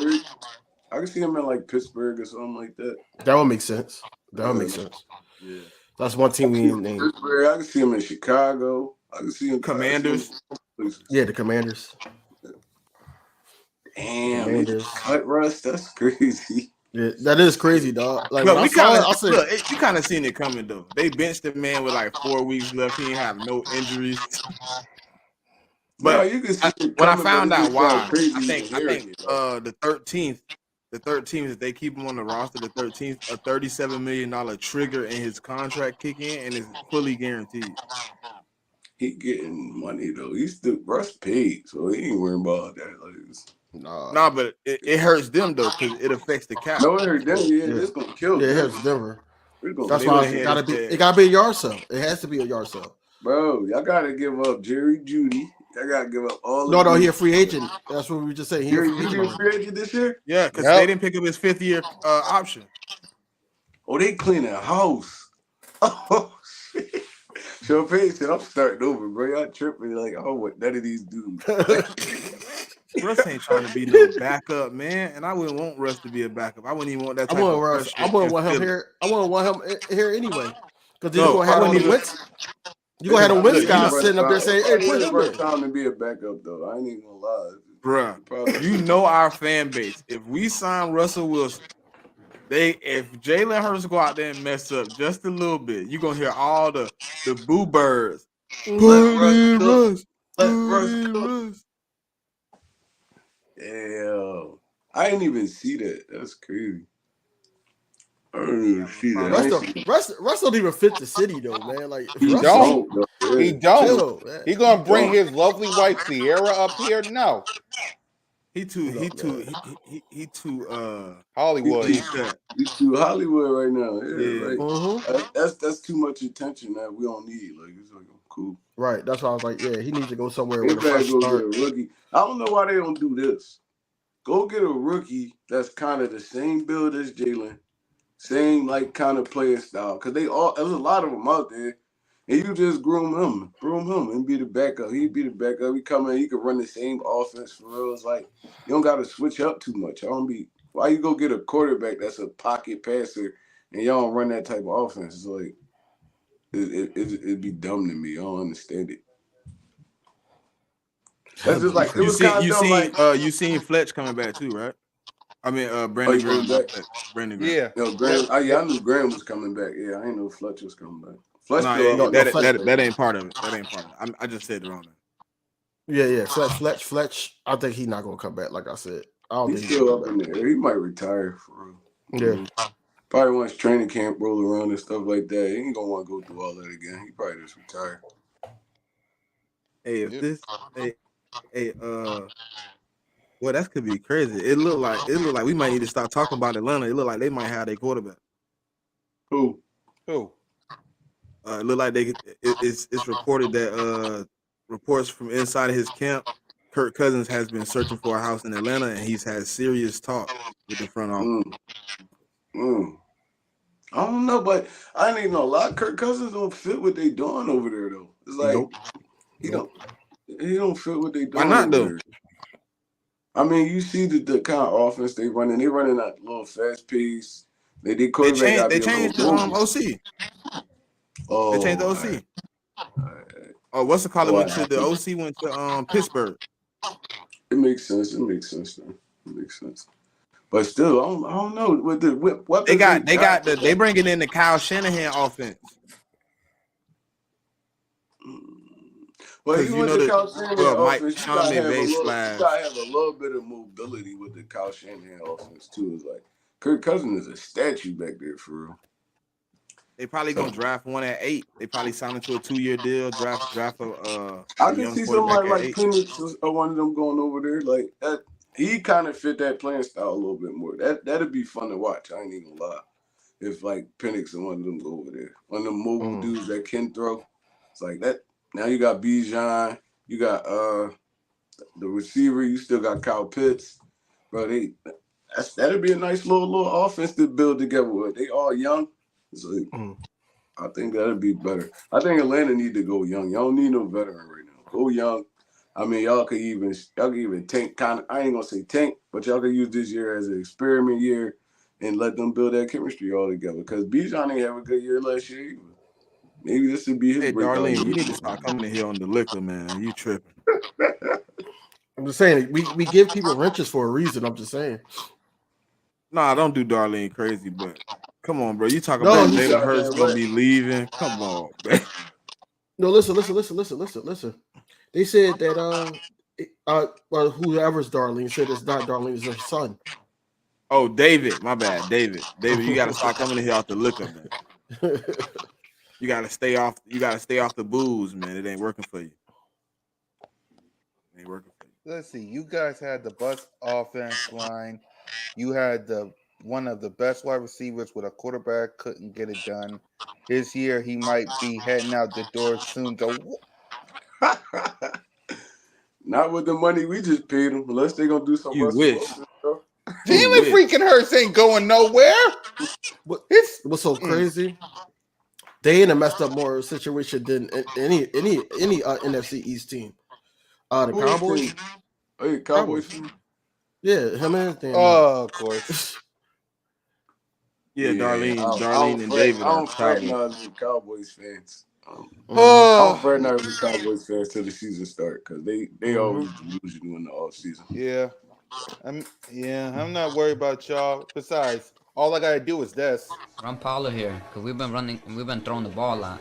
I can see him in like Pittsburgh or something like that. That would make sense. Yeah. That's one team we didn't name. Pittsburgh. I can see him in Chicago. I can see him Commanders. Yeah, the Commanders. Damn, they just cut Russ. That's crazy. Yeah, that is crazy, dog. Like look, you kind of seen it coming though. They benched the man with like 4 weeks left. He ain't have no injuries. But no, you can see when I found out why, I think the 13th if they keep him on the roster, the 13th, a $37 million trigger in his contract kick in and is fully guaranteed. He getting money though. He's still Russ paid, so he ain't worrying about that. Nah, but it hurts them though because it affects the cap. No, it hurts them. Yeah, it's gonna kill them. Yeah, it hurts Denver. That's why it gotta be a yard sale. It has to be a yard sale. Bro, y'all gotta give up Jerry Jeudy. Y'all gotta give up all. No, he a free agent. That's what we just saying. He a free agent this year. Yeah, because they didn't pick up his 5th year option. Oh, they cleaning house. Oh shit. Sean Payton said, "I'm starting over, bro. Y'all tripping like I don't want none of these dudes." Russ ain't trying to be no backup, man, and I wouldn't want Russ to be a backup. I wouldn't even want that. Type of Russ. I wouldn't want him here. I wouldn't want him here anyway. Because you're gonna have the Wentz. You gonna have the Wentz guys sitting up there saying, "Hey, put him in." Time to be a backup though. I ain't even gonna lie, bruh. You know our fan base. If we sign Russell Wilson, if Jalen Hurts go out there and mess up just a little bit, you're gonna hear all the boo birds. Let Russ cook. Damn. I didn't even see that. That's crazy. I didn't even see that. Russ don't even fit the city though, man. Like he don't. He don't. He gonna bring his lovely wife Sierra up here? No. He too Hollywood. He's too Hollywood right now. Yeah. Right. That's too much attention that we don't need. Like it's like cool. Right. That's why I was like, yeah, he needs to go somewhere with a fresh start. Get a rookie. I don't know why they don't do this. Go get a rookie that's kind of the same build as Jalen, same like kind of player style. Cause there's a lot of them out there, and you just groom him, and be the backup. He'd be the backup. He come in, he could run the same offense for real. It's like you don't got to switch up too much. Why you go get a quarterback that's a pocket passer and y'all don't run that type of offense? It's like it'd be dumb to me. I don't understand it. That's just like you seen Fletch coming back too, right? I mean, Brandon Graham. Yeah. No, Graham. I knew Graham was coming back. Yeah, I didn't know Fletcher was coming back. Fletch No, still up there. that ain't part of it. That ain't part of it. I just said it wrong. Yeah. Fletch. I think he's not gonna come back. Like I said, I don't He's think he's still gonna up come in there. He might retire for real. back. Yeah. Probably once training camp roll around and stuff like that, he ain't gonna want to go through all that again. He probably just retire. Hey, if this, well, that could be crazy. It look like we might need to start talking about Atlanta. It look like they might have their quarterback. Who? It look like it's reported that reports from inside of his camp, Kirk Cousins has been searching for a house in Atlanta, and he's had serious talk with the front office. I don't know, but I didn't even know a lot. Kirk Cousins don't fit what they doing over there though. It's like he don't fit what they doing. Why not over though? there. I mean, you see the kind of offense they running. They running that little fast pace. They changed the OC. Oh, They changed the OC. right. Oh, what's the call? Went to the OC went to Pittsburgh. It makes sense. It makes sense. But still, I don't know. With the weapons they bringing in the Kyle Shanahan offense. Well, even with the Kyle Shanahan Mike offense, you gotta have a little bit of mobility with the Kyle Shanahan offense too. It's like Kirk Cousins is a statue back there for real. They probably gonna draft one at 8. They probably sign into a 2-year deal. Draft a I can see somebody like Penix or one of them going over there. Like that, he kind of fit that playing style a little bit more. That'd be fun to watch. I ain't even gonna lie. If like Penix and one of them go over there, one of them mobile dudes that can throw, it's like that. Now you got Bijan, you got the receiver. You still got Kyle Pitts, bro. That'd be a nice little offense to build together with. They all young. So I think that'd be better. I think Atlanta need to go young. Y'all don't need no veteran right now. Go young. I mean, y'all could even tank kind of. I ain't gonna say tank, but y'all could use this year as an experiment year and let them build that chemistry all together. Because Bijan ain't have a good year last year either. Maybe this would be his. Hey, Darlene, you need to start coming in here on the liquor, man. You tripping? I'm just saying we give people wrenches for a reason. I'm just saying. Nah, don't do Darlene crazy, but come on, bro. You talking about Jalen Hurts gonna be leaving? Come on, man. No, listen. They said that well, whoever's Darlene said it's not Darlene, it's her son. Oh, David, my bad, David, you gotta start coming in here off the liquor, man. You gotta stay off the booze, man. It ain't working for you. It ain't working for you. Let's see. You guys had the best offense line. You had one of the best wide receivers with a quarterback couldn't get it done. This year he might be heading out the door soon. Not with the money we just paid them, unless they're gonna do some. You wish. Damn it, freaking Hurts ain't going nowhere. What's so crazy? They in a messed up more situation than any NFC East team. The Cowboys. Hey, Cowboys. Yeah, him and Anthony. Oh, of course. Yeah, Darlene and David. I don't fraternize with Cowboys fans. I Oh, don't fraternize with Cowboys fans till the season start because they always delusional in the off season. yeah. I'm not worried about y'all. Besides, all I gotta do is this. Run Paulo here, because we've been throwing the ball a lot.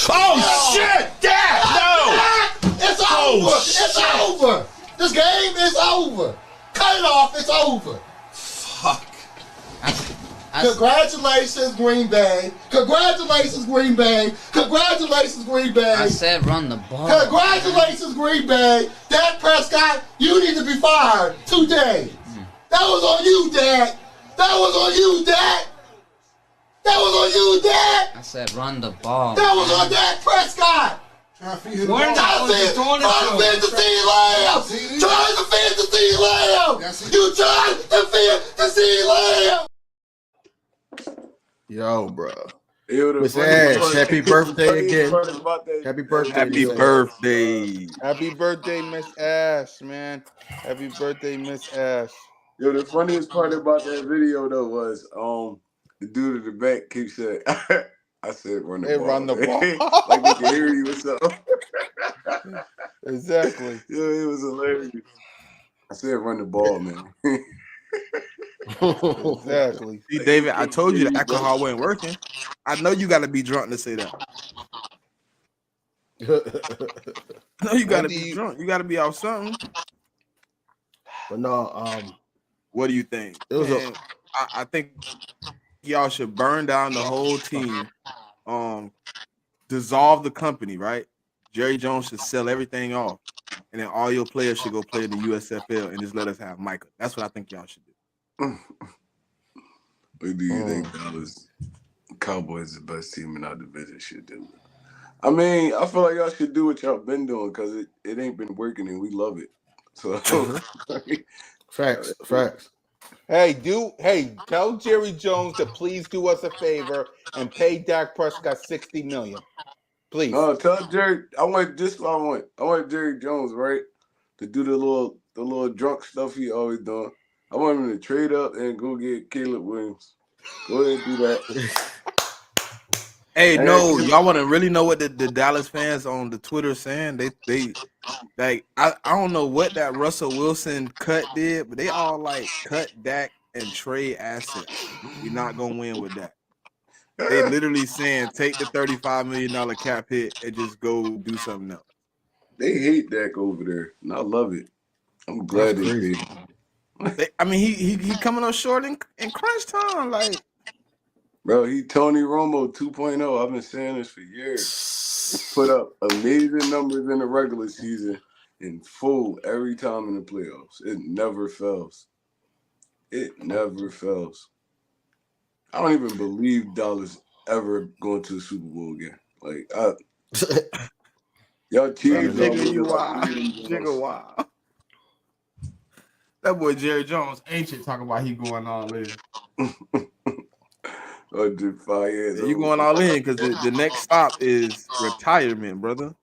Oh shit! Dad! No! It's over! It's over! This game is over! Cut it off, it's over! Fuck. Congratulations, Green Bay! Congratulations, Green Bay! Congratulations, Green Bay! I said run the ball. Congratulations, Green Bay! Dak Prescott, you need to be fired today! That was on you, Dad! That was on you, Dad! That was on you, Dad! I said run the ball. That was on Dak Prescott! Trying to defend the CeeDee Lamb! Trying to defend the CeeDee Lamb! You trying to defend the CeeDee Lamb! Yo, bro. Miss Ash, happy birthday again. Happy birthday. Happy birthday. Happy birthday, Miss Ash, man. Happy birthday, Miss Ash. Yo, the funniest part about that video though was the dude in the back keeps saying, I said run the ball. Run the ball. Like they can hear you or something. Exactly. Yeah, it was hilarious. I said run the ball, man. Exactly. See, David, I told you the alcohol wasn't working. I know you got to be drunk to say that. I know you got to be drunk. You got to be off something. But no, what do you think? It was Man, I think y'all should burn down the whole team. Dissolve the company, right? Jerry Jones should sell everything off, and then all your players should go play in the USFL and just let us have Micah. That's what I think y'all should do. What do you think Dallas Cowboys is the best team in our division should do? I mean, I feel like y'all should do what y'all been doing because it ain't been working and we love it. So facts. Hey, tell Jerry Jones to please do us a favor and pay Dak Prescott $60 million. Please. No, tell Jerry. I want Jerry Jones, right, to do the little drunk stuff he always doing. I want him to trade up and go get Caleb Williams. Go ahead and do that. Hey, no, y'all want to really know what the Dallas fans on the Twitter saying? They like I don't know what that Russell Wilson cut did, but they all like cut Dak and trade assets. We're not gonna win with that. They literally saying take the $35 million cap hit and just go do something else. They hate Dak over there, and I love it. I'm glad they did. I mean, he coming up short in crunch time, like. Bro, he Tony Romo 2.0. I've been saying this for years. He put up amazing numbers in the regular season and full every time in the playoffs. It never fails. It never fails. I don't even believe Dallas ever going to the Super Bowl again. Like, y'all cheated. Jigga wow. That boy Jerry Jones ancient talking about he going all in. You going all in because the next stop is retirement, brother.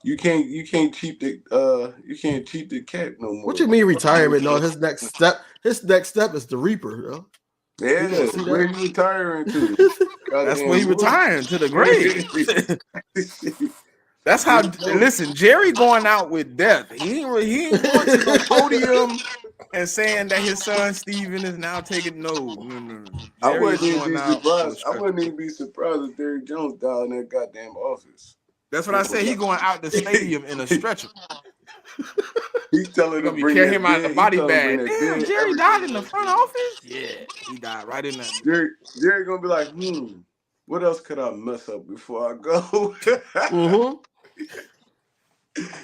You can't cheat the cap no more. What you mean retirement? No, his next step is the Reaper, yo. Yeah, where he retiring to? That's where he retiring to the grave. That's how. Listen, Jerry going out with death. He ain't going to the podium and saying that his son Steven is now taking no. I wouldn't even be surprised. I wouldn't even be surprised if Jerry Jones died in that goddamn office. That's what I said. He going out the stadium in a stretcher. He's telling him to carry him out in the body bag. Damn, Jerry died in the front office. Yeah, he died right in that. Jerry gonna be like, what else could I mess up before I go?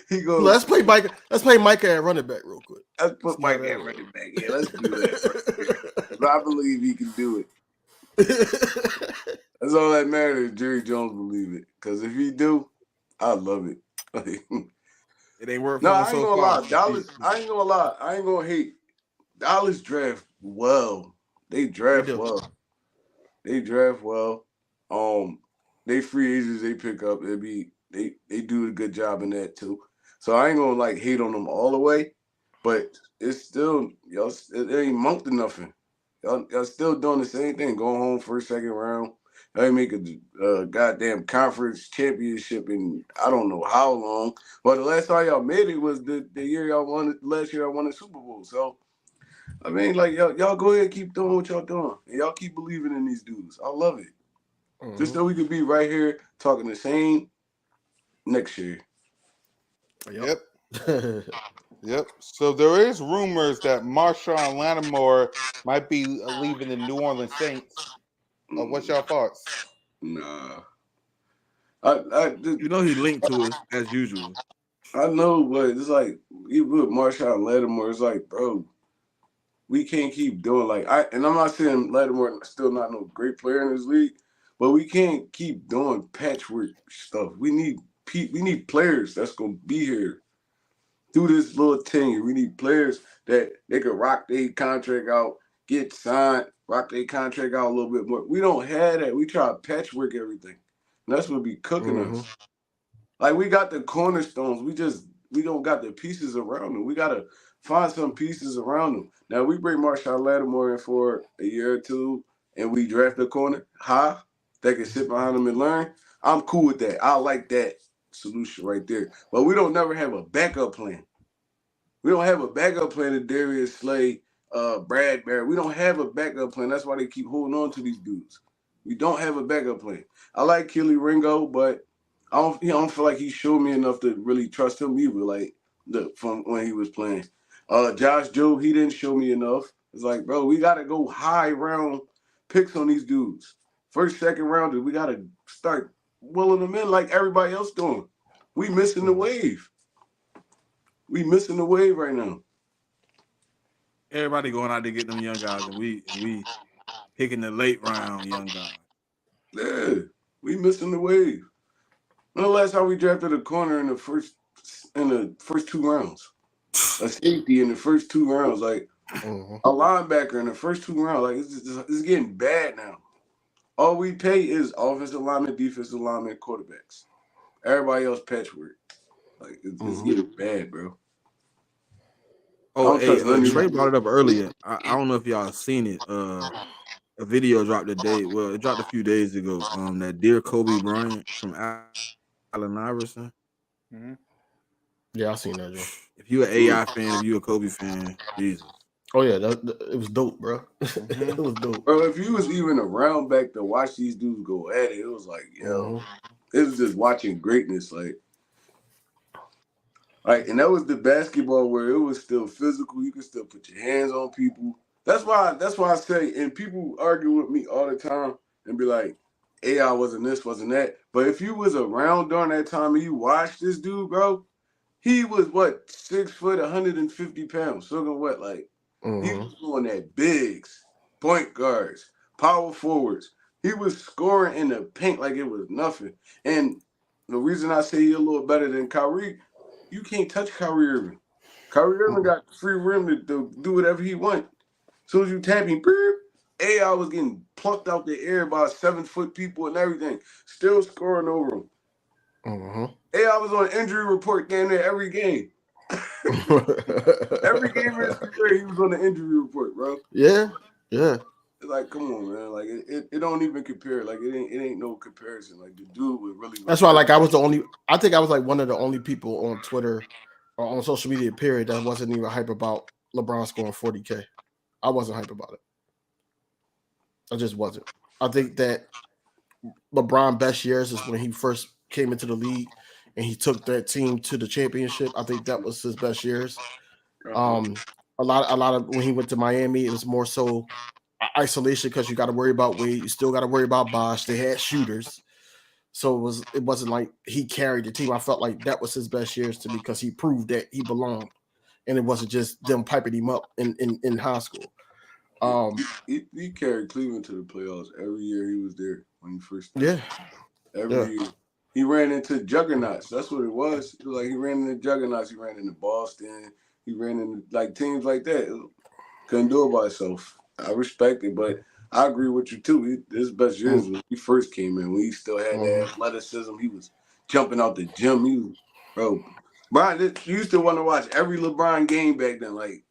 He goes, let's play Micah at running back real quick. Let's put Micah at running back. Yeah, let's do that. I believe he can do it. That's all that matters. Jerry Jones believe it. Because if he do, I love it. It ain't worth. No, I ain't gonna lie. Dallas. I ain't gonna lie. I ain't gonna hate. Dallas draft well. They draft well. They draft well. They free agents they pick up. They do a good job in that too. So I ain't gonna like hate on them all the way, but it's still y'all. It ain't monked to nothing. Y'all still doing the same thing. Going home first, second round. Y'all ain't make a goddamn conference championship in I don't know how long. But the last time y'all made it was the year y'all won it. Last year y'all won the Super Bowl. So I mean, like y'all go ahead and keep doing what y'all doing, and y'all keep believing in these dudes. I love it. Just so we could be right here talking the same next year. Yep. Yep. So there is rumors that Marshawn Lattimore might be leaving the New Orleans Saints. What's your thoughts? Nah. You know he linked to us as usual. I know, but it's like even with Marshawn Lattimore, it's like, bro, we can't keep doing and I'm not saying Lattimore still not no great player in this league, but we can't keep doing patchwork stuff. We need players that's gonna be here through this little tenure. We need players that they could rock their contract out, get signed, rock their contract out a little bit more. We don't have that. We try to patchwork everything. And that's what be cooking us. Like we got the cornerstones. We don't got the pieces around them. We gotta find some pieces around them. Now we bring Marshawn Lattimore in for a year or two and we draft a corner that can sit behind him and learn. I'm cool with that. I like that solution right there. But we don't never have a backup plan. We don't have a backup plan if Darius Slay Bradbury. We don't have a backup plan. That's why they keep holding on to these dudes. We don't have a backup plan. I like Kelly Ringo, but I don't feel like he showed me enough to really trust him either. Like from when he was playing. Josh Jobe, he didn't show me enough. It's like, bro, we gotta go high round picks on these dudes. First, second rounders, we gotta start willing them in like everybody else doing. We missing the wave. We missing the wave right now. Everybody going out to get them young guys, and we picking the late round young guys. Yeah, we missing the wave. When the last time we drafted a corner in the first 2 rounds? A safety in the first 2 rounds, like a linebacker in the first 2 rounds. Like it's getting bad now. All we pay is offensive linemen, defensive linemen, quarterbacks. Everybody else patchwork. Like it's getting bad, bro. Oh, hey, Trey brought it up earlier. I don't know if y'all seen it. A video dropped today. Well, it dropped a few days ago. That Dear Kobe Bryant from Allen Iverson. Mm-hmm. Yeah, I seen that, Joe. If you an AI fan, if you a Kobe fan, Jesus. Oh yeah, it was dope, bro. It was dope, bro. If you was even around back to watch these dudes go at it, it was like, yo, it was just watching greatness, like, and that was the basketball where it was still physical. You could still put your hands on people. That's why I say, and people argue with me all the time and be like, AI wasn't this, wasn't that. But if you was around during that time and you watched this dude, bro, he was what, 6 foot, 150 pounds, soaking wet, like. He was doing that bigs, point guards, power forwards. He was scoring in the paint like it was nothing. And the reason I say he's a little better than Kyrie, you can't touch Kyrie Irving. Kyrie Irving got free rim to do whatever he want. As soon as you tap him, AI was getting plucked out the air by 7-foot people and everything, still scoring over him. AI was on injury report damn near every game. Every game in his career, he was on the injury report, bro. Yeah. It's like, come on, man. Like it don't even compare. Like it ain't no comparison. Like the dude would really. That's why, like, I think I was like one of the only people on Twitter or on social media, period, that wasn't even hype about LeBron scoring 40K. I wasn't hype about it. I just wasn't. I think that LeBron's best years is when he first came into the league and he took that team to the championship. I think that was his best years. A lot of when he went to Miami, it was more so isolation because you got to worry about Wade. You still got to worry about Bosh. They had shooters, so it wasn't like he carried the team. I felt like that was his best years to me because he proved that he belonged, and it wasn't just them piping him up in high school. He carried Cleveland to the playoffs every year he was there when he first started. Every year. He ran into juggernauts. That's what it was. It was like he ran into juggernauts. He ran into Boston. He ran into like teams like that. Couldn't do it by himself. I respect it, but I agree with you too. His best years when he first came in, when he still had that athleticism. He was jumping out the gym. Brian, you used to want to watch every LeBron game back then. Like,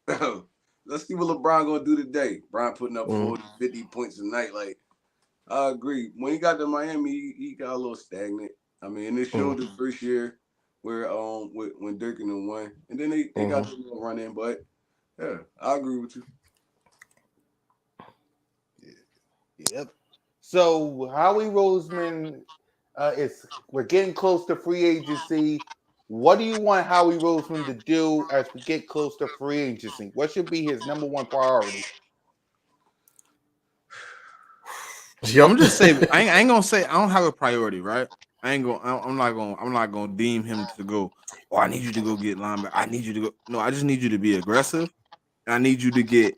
let's see what LeBron gonna do today. Brian putting up 40, 50 points a night. Like, I agree. When he got to Miami, he got a little stagnant. I mean, it showed the first year where when Dirk and them won, and then they got the little run in. But yeah, I agree with you. Yep. So Howie Roseman we're getting close to free agency. What do you want Howie Roseman to do as we get close to free agency? What should be his number one priority? I'm just saying, I ain't gonna say I don't have a priority, right? I'm not gonna deem him to go. Oh, I need you to go get linebacker. I need you to go. No, I just need you to be aggressive. I need you to get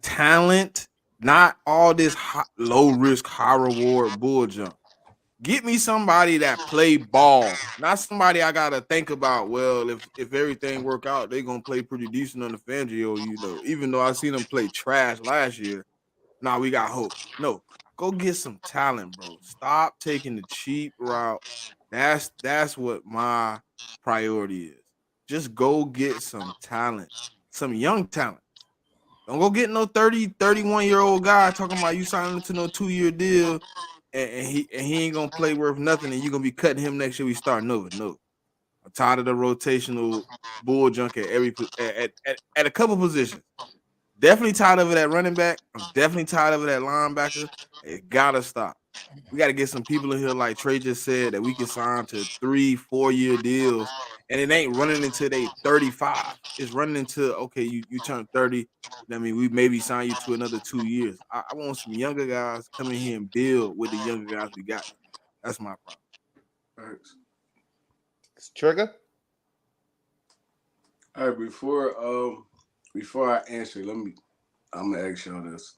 talent, not all this low risk, high reward bull jump. Get me somebody that play ball, not somebody I gotta think about. Well, if everything work out, they gonna play pretty decent on the Fangio. Even though I seen them play trash last year. Nah, we got hope. No. Go get some talent, bro. Stop taking the cheap route. That's what my priority is. Just go get some talent, some young talent. Don't go get no 30, 31-year-old guy talking about you signing him to no 2-year deal and he ain't gonna play worth nothing and you're gonna be cutting him next year. We starting over. No. I'm tired of the rotational bull junk at a couple positions. Definitely tired of it at running back. I'm definitely tired of it at linebacker. It gotta stop. We gotta get some people in here, like Trey just said, that we can sign to 3-4 year deals, and it ain't running until they 35. It's running until okay, you turn 30. I mean, we maybe sign you to another 2 years. I want some younger guys come in here and build with the younger guys we got. That's my problem. Thanks. Trigger. All right, before I answer, I'm gonna ask y'all this.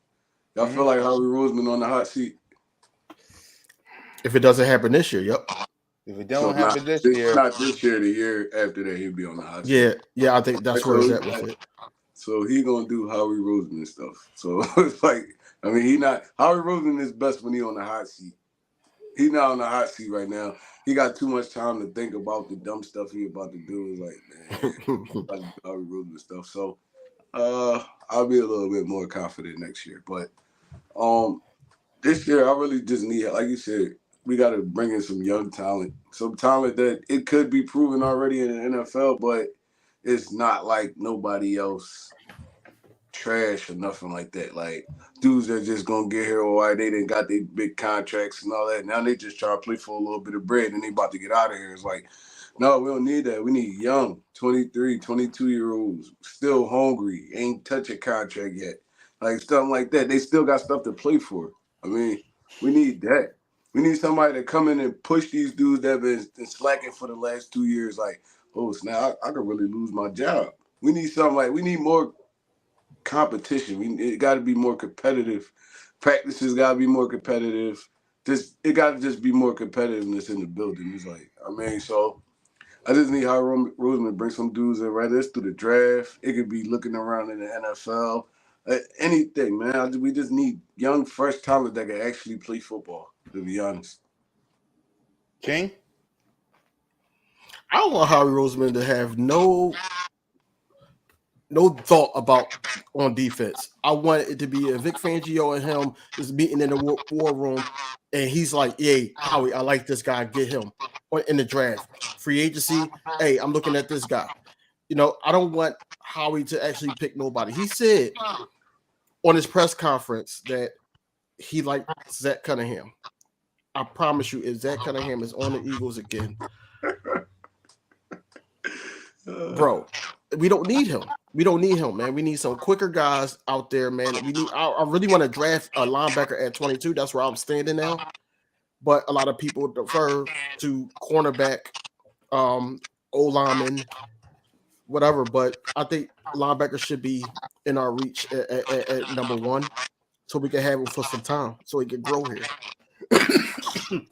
Y'all feel like Howie Roseman on the hot seat? If it doesn't happen this year, yep. If it don't happen this year, not this year, the year after that, he'll be on the hot seat. Yeah, I think that's where it's at with it. So he gonna do Howie Roseman stuff. So it's like, I mean, Howie Roseman is best when he on the hot seat. He's not on the hot seat right now. He got too much time to think about the dumb stuff he about to do. It's like, man, like Howie Roseman stuff. So I'll be a little bit more confident next year. But this year I really just need, like you said, we got to bring in some young talent, some talent that it could be proven already in the NFL, but it's not like nobody else trash or nothing like that. Like dudes that just gonna get here or why they didn't got their big contracts and all that. Now they just try to play for a little bit of bread and they about to get out of here. It's like, no, we don't need that. We need young 23, 22-year-olds still hungry, ain't touch a contract yet. Like stuff like that. They still got stuff to play for. I mean, we need that. We need somebody to come in and push these dudes that have been slacking for the last 2 years. Like, oh, snap, I could really lose my job. We need something like, we need more competition. It got to be more competitive. Practices got to be more competitive. It got to just be more competitiveness in the building. It's like, I mean, so I just need Howie Roseman to bring some dudes in right there through the draft. It could be looking around in the NFL. Anything, man. We just need young, fresh talent that can actually play football, to be honest. King? I don't want Howie Roseman to have no thought about on defense. I want it to be a Vic Fangio and him just meeting in the war room, and he's like, "Hey, Howie, I like this guy. Get him in the draft, free agency. Hey, I'm looking at this guy. You know, I don't want Howie to actually pick nobody." He said on his press conference that he liked Zach Cunningham. I promise you, if Zach Cunningham is on the Eagles again, bro, we don't need him. We don't need him, man. We need some quicker guys out there, man. I really want to draft a linebacker at 22. That's where I'm standing now. But a lot of people defer to cornerback, O-lineman, whatever. But I think linebacker should be in our reach at number one, so we can have him for some time, so he can grow here.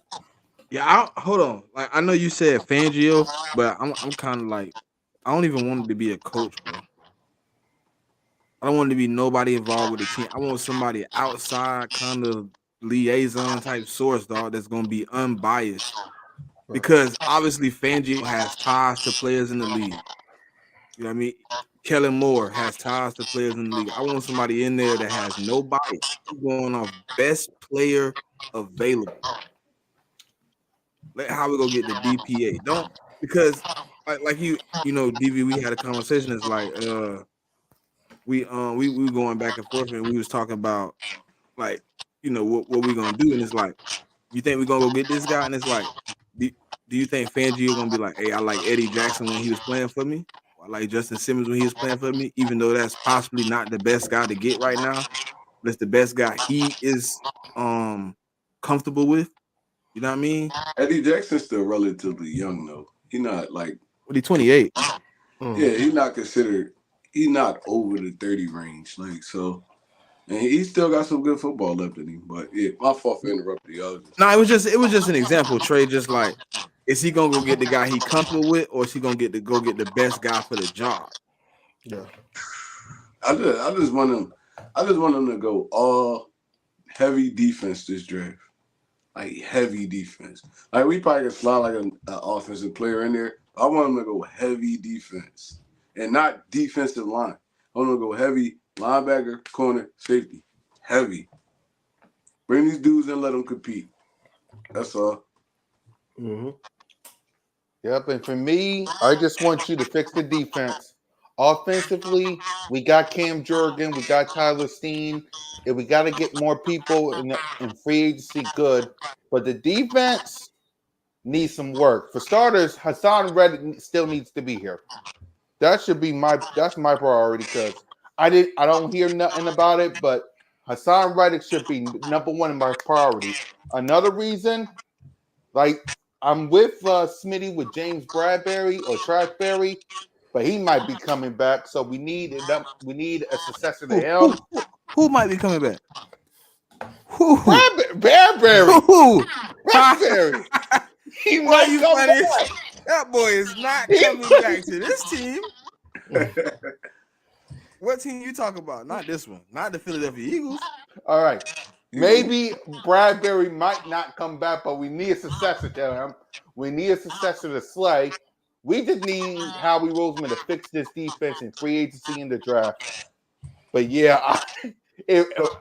Yeah, hold on. Like I know you said Fangio, but I'm kind of like I don't even want him to be a coach, bro. I don't want to be nobody involved with the team. I want somebody outside, kind of liaison type source, dog, that's gonna be unbiased. Because obviously Fangio has ties to players in the league. You know what I mean? Kellen Moore has ties to players in the league. I want somebody in there that has no bias. He's going off best player available. Let how we go get the DPA. Don't because like you know, DV, we had a conversation. It's like we were going back and forth and we was talking about like, you know, what we gonna do, and it's like, you think we're gonna go get this guy? And it's like, do you think Fangio gonna be like, hey, I like Eddie Jackson when he was playing for me? I like Justin Simmons when he was playing for me, even though that's possibly not the best guy to get right now, but it's the best guy he is comfortable with. You know what I mean? Eddie Jackson's still relatively young though. He's not like What, he 28? Yeah, he's not considered. He's not over the 30 range, like so. And he still got some good football left in him. But yeah, my fault for interrupting you. No, it was just an example, Trey. Just like, is he gonna go get the guy he comfortable with, or is he gonna get the best guy for the job? Yeah. I just want him to go all heavy defense this draft. Like heavy defense. Like we probably can slide like an offensive player in there. I want him to go heavy defense and not defensive line. I want him to go heavy linebacker, corner, safety. Heavy. Bring these dudes and let them compete. That's all. Mm-hmm. Yep, and for me, I just want you to fix the defense. Offensively, we got Cam Jurgen, we got Tyler Steen, and we got to get more people in free agency good. But the defense needs some work. For starters, Hassan Reddick still needs to be here. That's my priority because I don't hear nothing about it, but Hassan Reddick should be number one in my priority. Another reason, like I'm with Smitty with James Bradbury or Trackberry, but he might be coming back. So we need a successor to him. Who might be coming back? Who? Bradbury. Who? Bradbury. He Why might you come funny? back. That boy is not coming back to this team. What team you talking about? Not this one. Not the Philadelphia Eagles. All right. Maybe Bradbury might not come back, but we need a successor to him. We need a successor to Slay. We just need Howie Roseman to fix this defense in free agency in the draft. But yeah,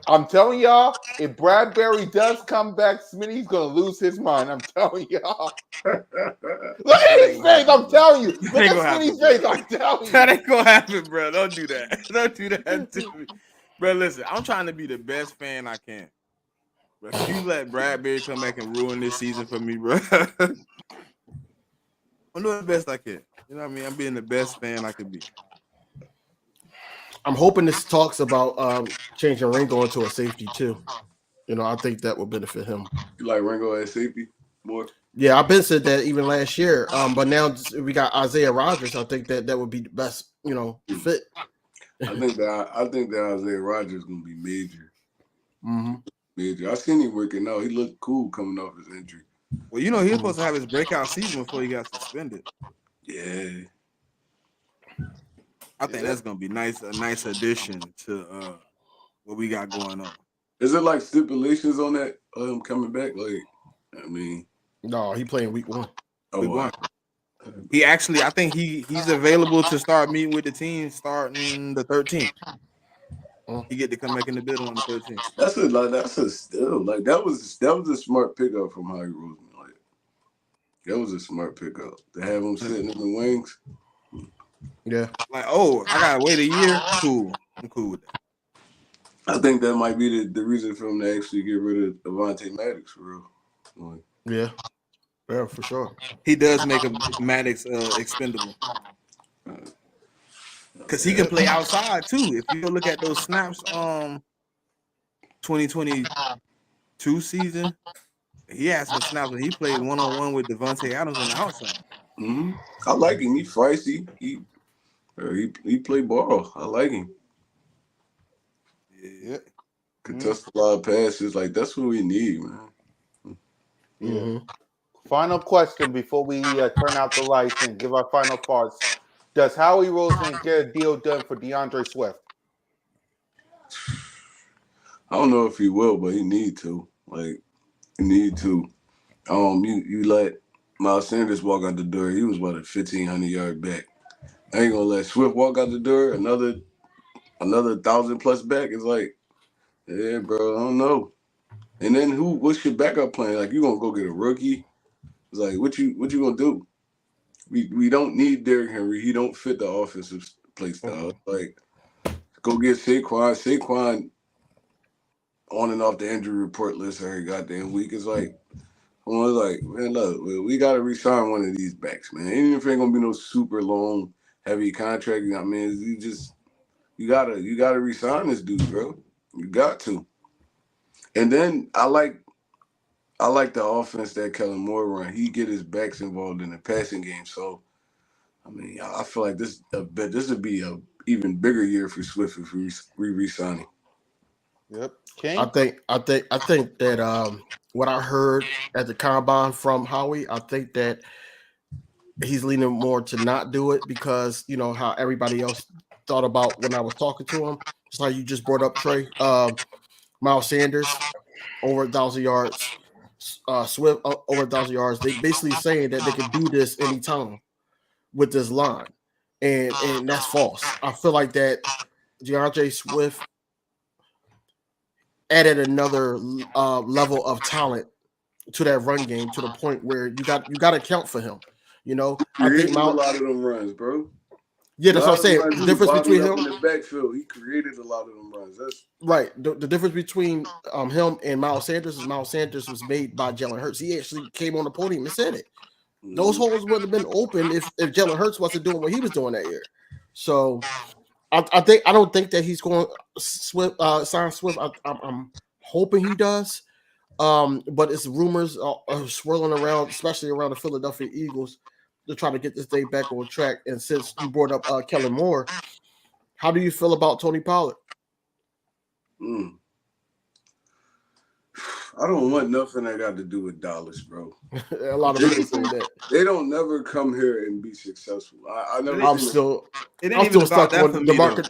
I'm telling y'all, if Bradbury does come back, Smitty's going to lose his mind. I'm telling y'all. Look at his face. I'm telling you. Look at Smitty's face. I'm telling you. That ain't going to happen, bro. Don't do that. Don't do that to me. Bro, listen, I'm trying to be the best fan I can. But if you let Bradbury come back and ruin this season for me, bro, I'm doing the best I can. You know what I mean? I'm being the best fan I can be. I'm hoping this talks about changing Ringo into a safety too. You know, I think that will benefit him. You like Ringo at safety more? Yeah, I've been said that even last year. But now we got Isaiah Rodgers. I think that would be the best, fit. I think that Isaiah Rodgers is gonna be major. Mm-hmm. Major. I seen him working out. He looked cool coming off his injury. Well, he was supposed to have his breakout season before he got suspended. Yeah. I think that's gonna be a nice addition to what we got going on. Is it like stipulations on that coming back? Like, I mean, no, he playing week 1. Oh, Week wow. 1. He actually, I think he's available to start meeting with the team starting the 13th. He get to come back in the building on the 13th. That's a still like that was a smart pickup from Howie Roseman. Like that was a smart pickup to have him sitting in the wings. Yeah. Like, oh, I gotta wait a year. Cool. I'm cool with that. I think that might be the reason for him to actually get rid of Avonte Maddox for real. Like, Yeah, for sure. He does make a Maddox expendable. Because he can play outside too. If you look at those snaps, 2022 season, he had some snaps and he played one-on-one with Devontae Adams on the outside. mm-hmm. I like him. He's feisty. He play ball. I like him. Yeah. Contest a lot of passes. Like that's what we need, man. Mm-hmm. Final question before we turn out the lights and give our final thoughts. Does Howie Roseman get a deal done for DeAndre Swift? I don't know if he will, but he need to. Like, he need to. You let Miles Sanders walk out the door. He was about a 1,500-yard back. I ain't gonna let Swift walk out the door. Another 1,000+ back. It's like, yeah, bro. I don't know. And then what's your backup plan? Like, you gonna go get a rookie? It's like, what you gonna do? We don't need Derrick Henry. He don't fit the offensive play style. Like, go get Saquon. Saquon on and off the injury report list every goddamn week. It's like, man, look, we got to re-sign one of these backs, man. Even if it ain't gonna be no super long, heavy contract, I mean, you gotta re-sign this dude, bro. You got to. And then I like the offense that Kellen Moore run. He get his backs involved in the passing game. So, I mean, I feel like this would be a even bigger year for Swift if we re-sign him. Yep. King? I think that what I heard at the combine from Howie, I think that he's leaning more to not do it because you know how everybody else thought about when I was talking to him. Just like you just brought up, Trey. Miles Sanders over 1,000 yards. Swift over 1,000 yards. They basically saying that they can do this anytime with this line, and that's false. I feel like that DeAndre Swift added another level of talent to that run game to the point where you got to count for him. You know, I think a lot of them runs, bro. Yeah, that's A what lot I'm of them saying. runs The he difference bottled between up him, in the backfield. He created a lot of them runs. That's right? The difference between him and Miles Sanders is Miles Sanders was made by Jalen Hurts. He actually came on the podium and said it. Those holes wouldn't have been open if Jalen Hurts wasn't doing what he was doing that year. So I don't think that he's going to sign Swift. I'm hoping he does. But it's rumors are swirling around, especially around the Philadelphia Eagles, to try to get this thing back on track. And since you brought up Kellen Moore, how do you feel about Tony Pollard? I don't want nothing that got to do with Dallas, bro. A lot of people say that. They don't never come here and be successful. I never. I'm seen still It ain't even about stuck that on for me, though.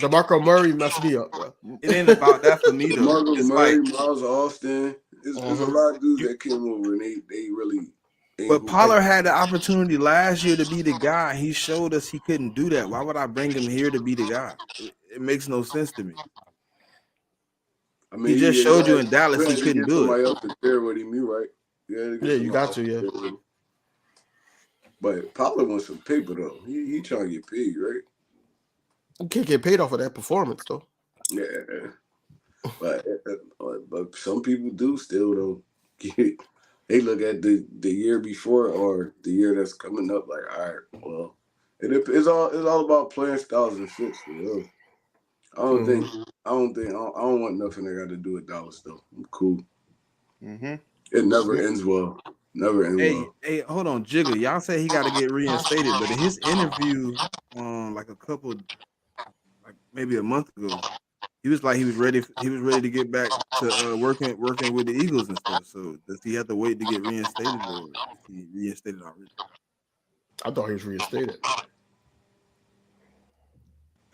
DeMarco Murray messed me up, bro. It ain't about that for me, though. Margot It's Murray, like, Miles Austin. There's a lot of dudes that came over and they really. but Pollard had the opportunity last year to be the guy. He showed us he couldn't do that. Why would I bring him here to be the guy? It makes no sense to me. I mean, He just showed you in Dallas he couldn't do somebody it. else to share with him, you right? Yeah, you got to, yeah. But Pollard wants some paper though. He trying to get paid, right? You can't get paid off of that performance, though. Yeah, but some people do still though. They look at the year before or the year that's coming up. Like, all right, well, it's all about playing styles and fits. You know? I don't want nothing that got to do with Dallas though. I'm cool. It never ends well. Never ends well. Hey, hold on, Jigga. Y'all say he got to get reinstated, but in his interview, maybe a month ago, he was like he was ready to get back to working with the Eagles and stuff. So does he have to wait to get reinstated, or is he reinstated already? I thought he was reinstated.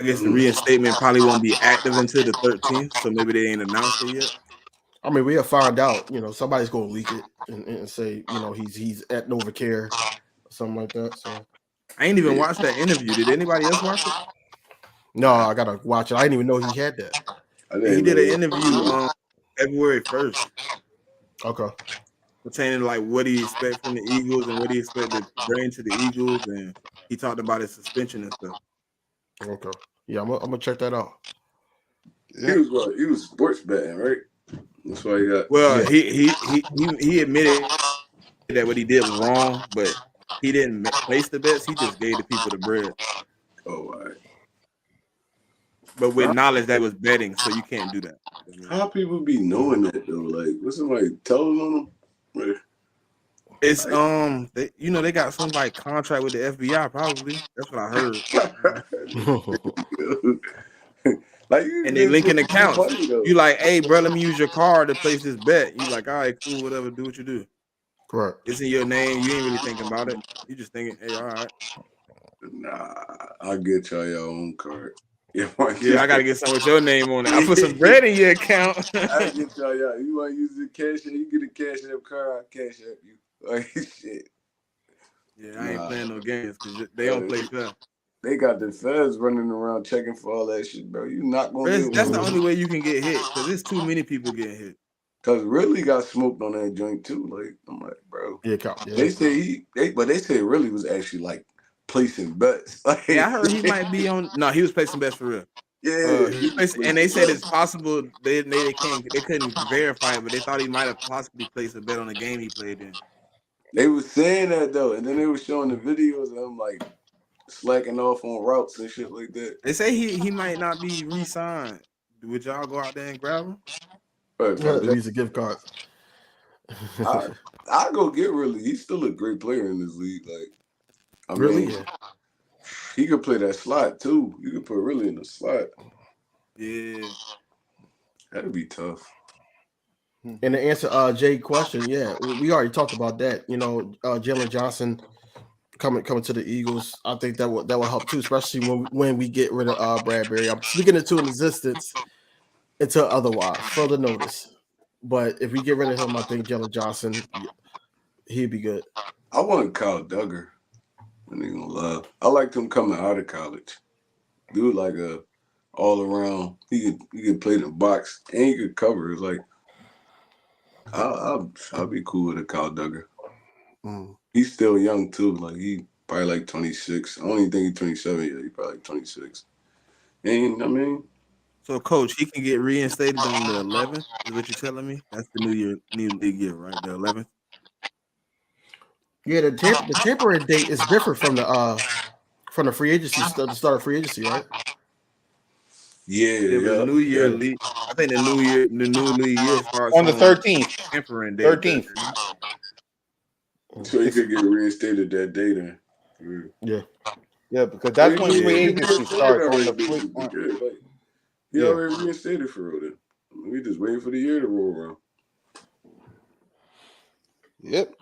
I guess the reinstatement probably won't be active until the 13th, so maybe they ain't announced it yet. I mean, we'll find out. You know, somebody's gonna leak it and say, you know, he's at NovaCare or something like that. So I ain't even watched that interview. Did anybody else watch it? no, I gotta watch it. I didn't even know he had that. He did an interview February 1st. Okay. Pertaining to like what he expects from the Eagles and what he expects to bring to the Eagles, and he talked about his suspension and stuff. Okay. Yeah, I'm gonna check that out. He was sports betting, right? That's why he got. Well, he admitted that what he did was wrong, but he didn't place the bets. He just gave the people the bread. Oh, all right. But with knowledge that was betting, so you can't do that. How people be knowing that though? Like, was somebody telling them? Right. It's they got some like contract with the FBI probably. That's what I heard. Like, and they linking accounts. You like, hey, bro, let me use your card to place this bet. You like, all right, cool, whatever, do what you do. Correct. It's in your name. You ain't really thinking about it. You just thinking, hey, all right. Nah, I'll get y'all your own card. Yeah, I gotta get some with your name on it. I put some bread in your account. I'll get y'all. You want to use the cash app? You get a cash app card. I'll cash app you. Like, shit. Yeah, I ain't playing no games because they don't play fair. They got the feds running around checking for all that shit, bro. You not gonna. That's the only way you can get hit because there's too many people getting hit. Cause really got smoked on that joint too. Like, I'm like, bro. Yeah. They say they say really was actually like placing bets. Like, yeah, I heard he might be on. No, he was placing bets for real. Yeah, and they said it's possible they couldn't verify it, but they thought he might have possibly placed a bet on the game he played in. They was saying that though, and then they were showing the videos of him like slacking off on routes and shit like that. They say he might not be re-signed. Would y'all go out there and grab him? Use a gift card. I go get really. He's still a great player in this league. Like, I mean, he could play that slot too. You could put really in the slot. Yeah, that'd be tough. And to answer Jay question, yeah, we already talked about that. You know, Jalen Johnson coming to the Eagles, I think that will help too, especially when we get rid of Bradbury. I'm speaking into an existence until otherwise, further notice. But if we get rid of him, I think Jalen Johnson, he'd be good. I want Kyle Duggar. I ain't gonna lie. I liked him coming out of college. Dude, like a all around. He could play the box and he could cover. It's like I'll be cool with a Kyle Duggar. He's still young too. Like he probably like 26. I don't even think he's 27 yet. He's probably like 26. And I mean, So, coach, he can get reinstated on the 11th. Is what you're telling me? That's the new league year, right? The 11th. Yeah, the temporary date is different from the free agency the start of free agency, right? yeah, It was yeah. New Year league. I think the new league year starts On the 13th. temporary date. 13th. So he could get reinstated that day then. Yeah. Yeah, because that's when He free agency reinstated starts on already, the free. basically. Like, he Yeah. already reinstated for real then. I mean, we just waiting for the year to roll around. Yep.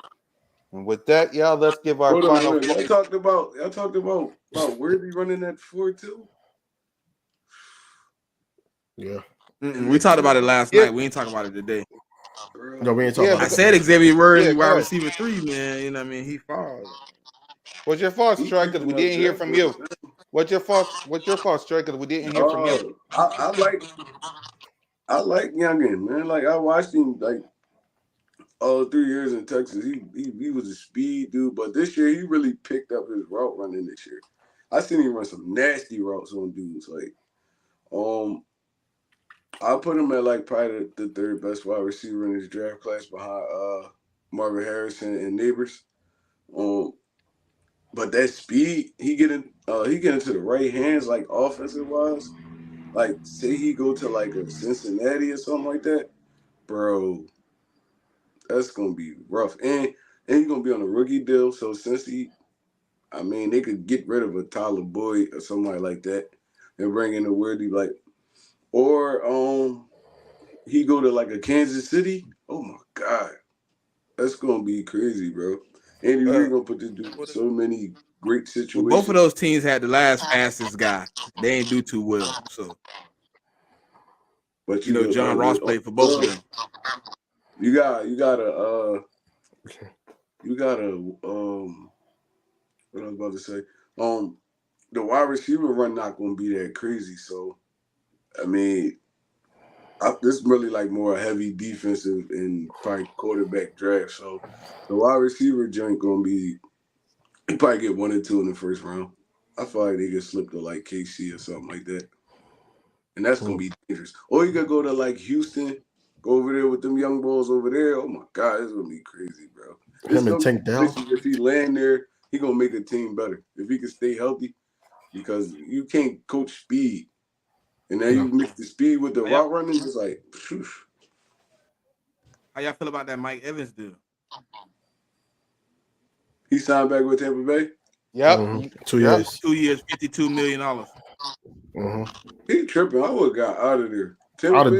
And with that, y'all, let's give our Hold on, final. y'all talked about Worthy running that 4-2. Yeah. We talked about it last night. We ain't talking about it today. No, we ain't talking about I it. said Xavier Worthy Yeah, go wide ahead. receiver 3, man. You know what I mean? He falls. What's your fault, Strike? Because we didn't hear from you. What's your fault, Strike? Because we didn't hear from you. I like Youngin, man. Like I watched him like all 3 years in Texas. He was a speed dude, but this year he really picked up his route running this year. I seen him run some nasty routes on dudes. Like, I put him at like probably the third best wide receiver in his draft class behind Marvin Harrison and Neighbors. But that speed, he get into the right hands, like offensive wise. Like, say he go to like a Cincinnati or something like that, bro. That's gonna be rough, and he's gonna be on a rookie deal. So since they could get rid of a Tyler Boyd or somebody like that, and bring in a Worthy, like, or he go to like a Kansas City. Oh my God, that's gonna be crazy, bro. Andy Reid gonna put this dude in so many great situations. Well, both of those teams had the last fastest guy. They ain't do too well. So, but you know, John Ross played for both of them. You got what I was about to say. The wide receiver run not gonna be that crazy. So, I mean, this is really like more heavy defensive and probably quarterback draft. So, the wide receiver joint gonna be, you probably get 1 or 2 in the first round. I feel like they could slip to like KC or something like that, and that's gonna be dangerous. Or you could go to like Houston. Go over there with them young bulls over there. Oh my God, it's gonna be crazy, bro. Him and Tank Dell. If he land there, he gonna make the team better. If he can stay healthy, because you can't coach speed, and then you mix the speed with the route running. It's like, phew. How y'all feel about that Mike Evans deal? He signed back with Tampa Bay. Yep. 2 years. 2 years, $52 million. He tripping. I would have got out of there. I'd have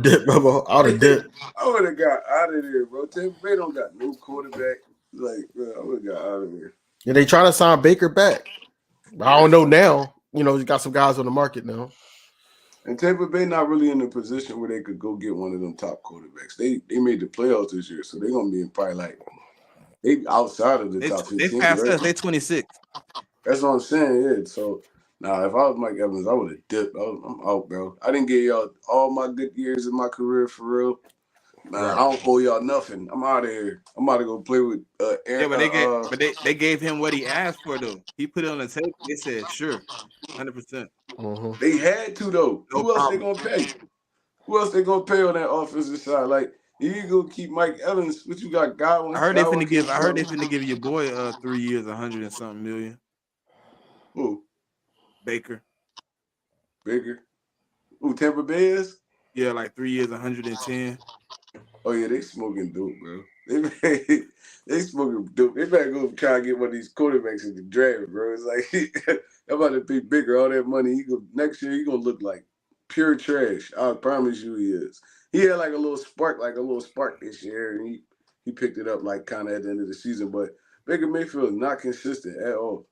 dipped, brother. I'd have dipped. I would have got out of there, bro. Tampa Bay don't got no quarterback. Like, bro, I would have got out of there. Yeah, they trying to sign Baker back. I don't know now. You know, you got some guys on the market now. And Tampa Bay not really in a position where they could go get one of them top quarterbacks. They made the playoffs this year, so they're gonna be in probably like they outside of the top 15. They passed right? us. They 26. That's what I'm saying. Yeah. So now, if I was Mike Evans, I would have dipped. I'm out, bro. I didn't give y'all all my good years in my career for real. Man, I don't owe y'all nothing. I'm out of here. I'm about to go play with Aaron. Yeah, but they gave him what he asked for though. He put it on the table. They said sure, 100%. They had to though. No Who else problem. they gonna pay? Who else they gonna pay on that offensive side? Like you gonna keep Mike Evans? What you got? Godwin. I heard they finna give your boy 3 years, 100 and something million. Who? Baker. Who? Tampa Bay is? Yeah, like 3 years, 110. Oh yeah, they smoking dope, bro. They smoking dope. They better go try and get one of these quarterbacks in the draft, bro. It's like I'm about to pay Baker all that money. Next year he gonna look like pure trash. I promise you he is. He had like a little spark this year, and he picked it up like kind of at the end of the season. But Baker Mayfield is not consistent at all.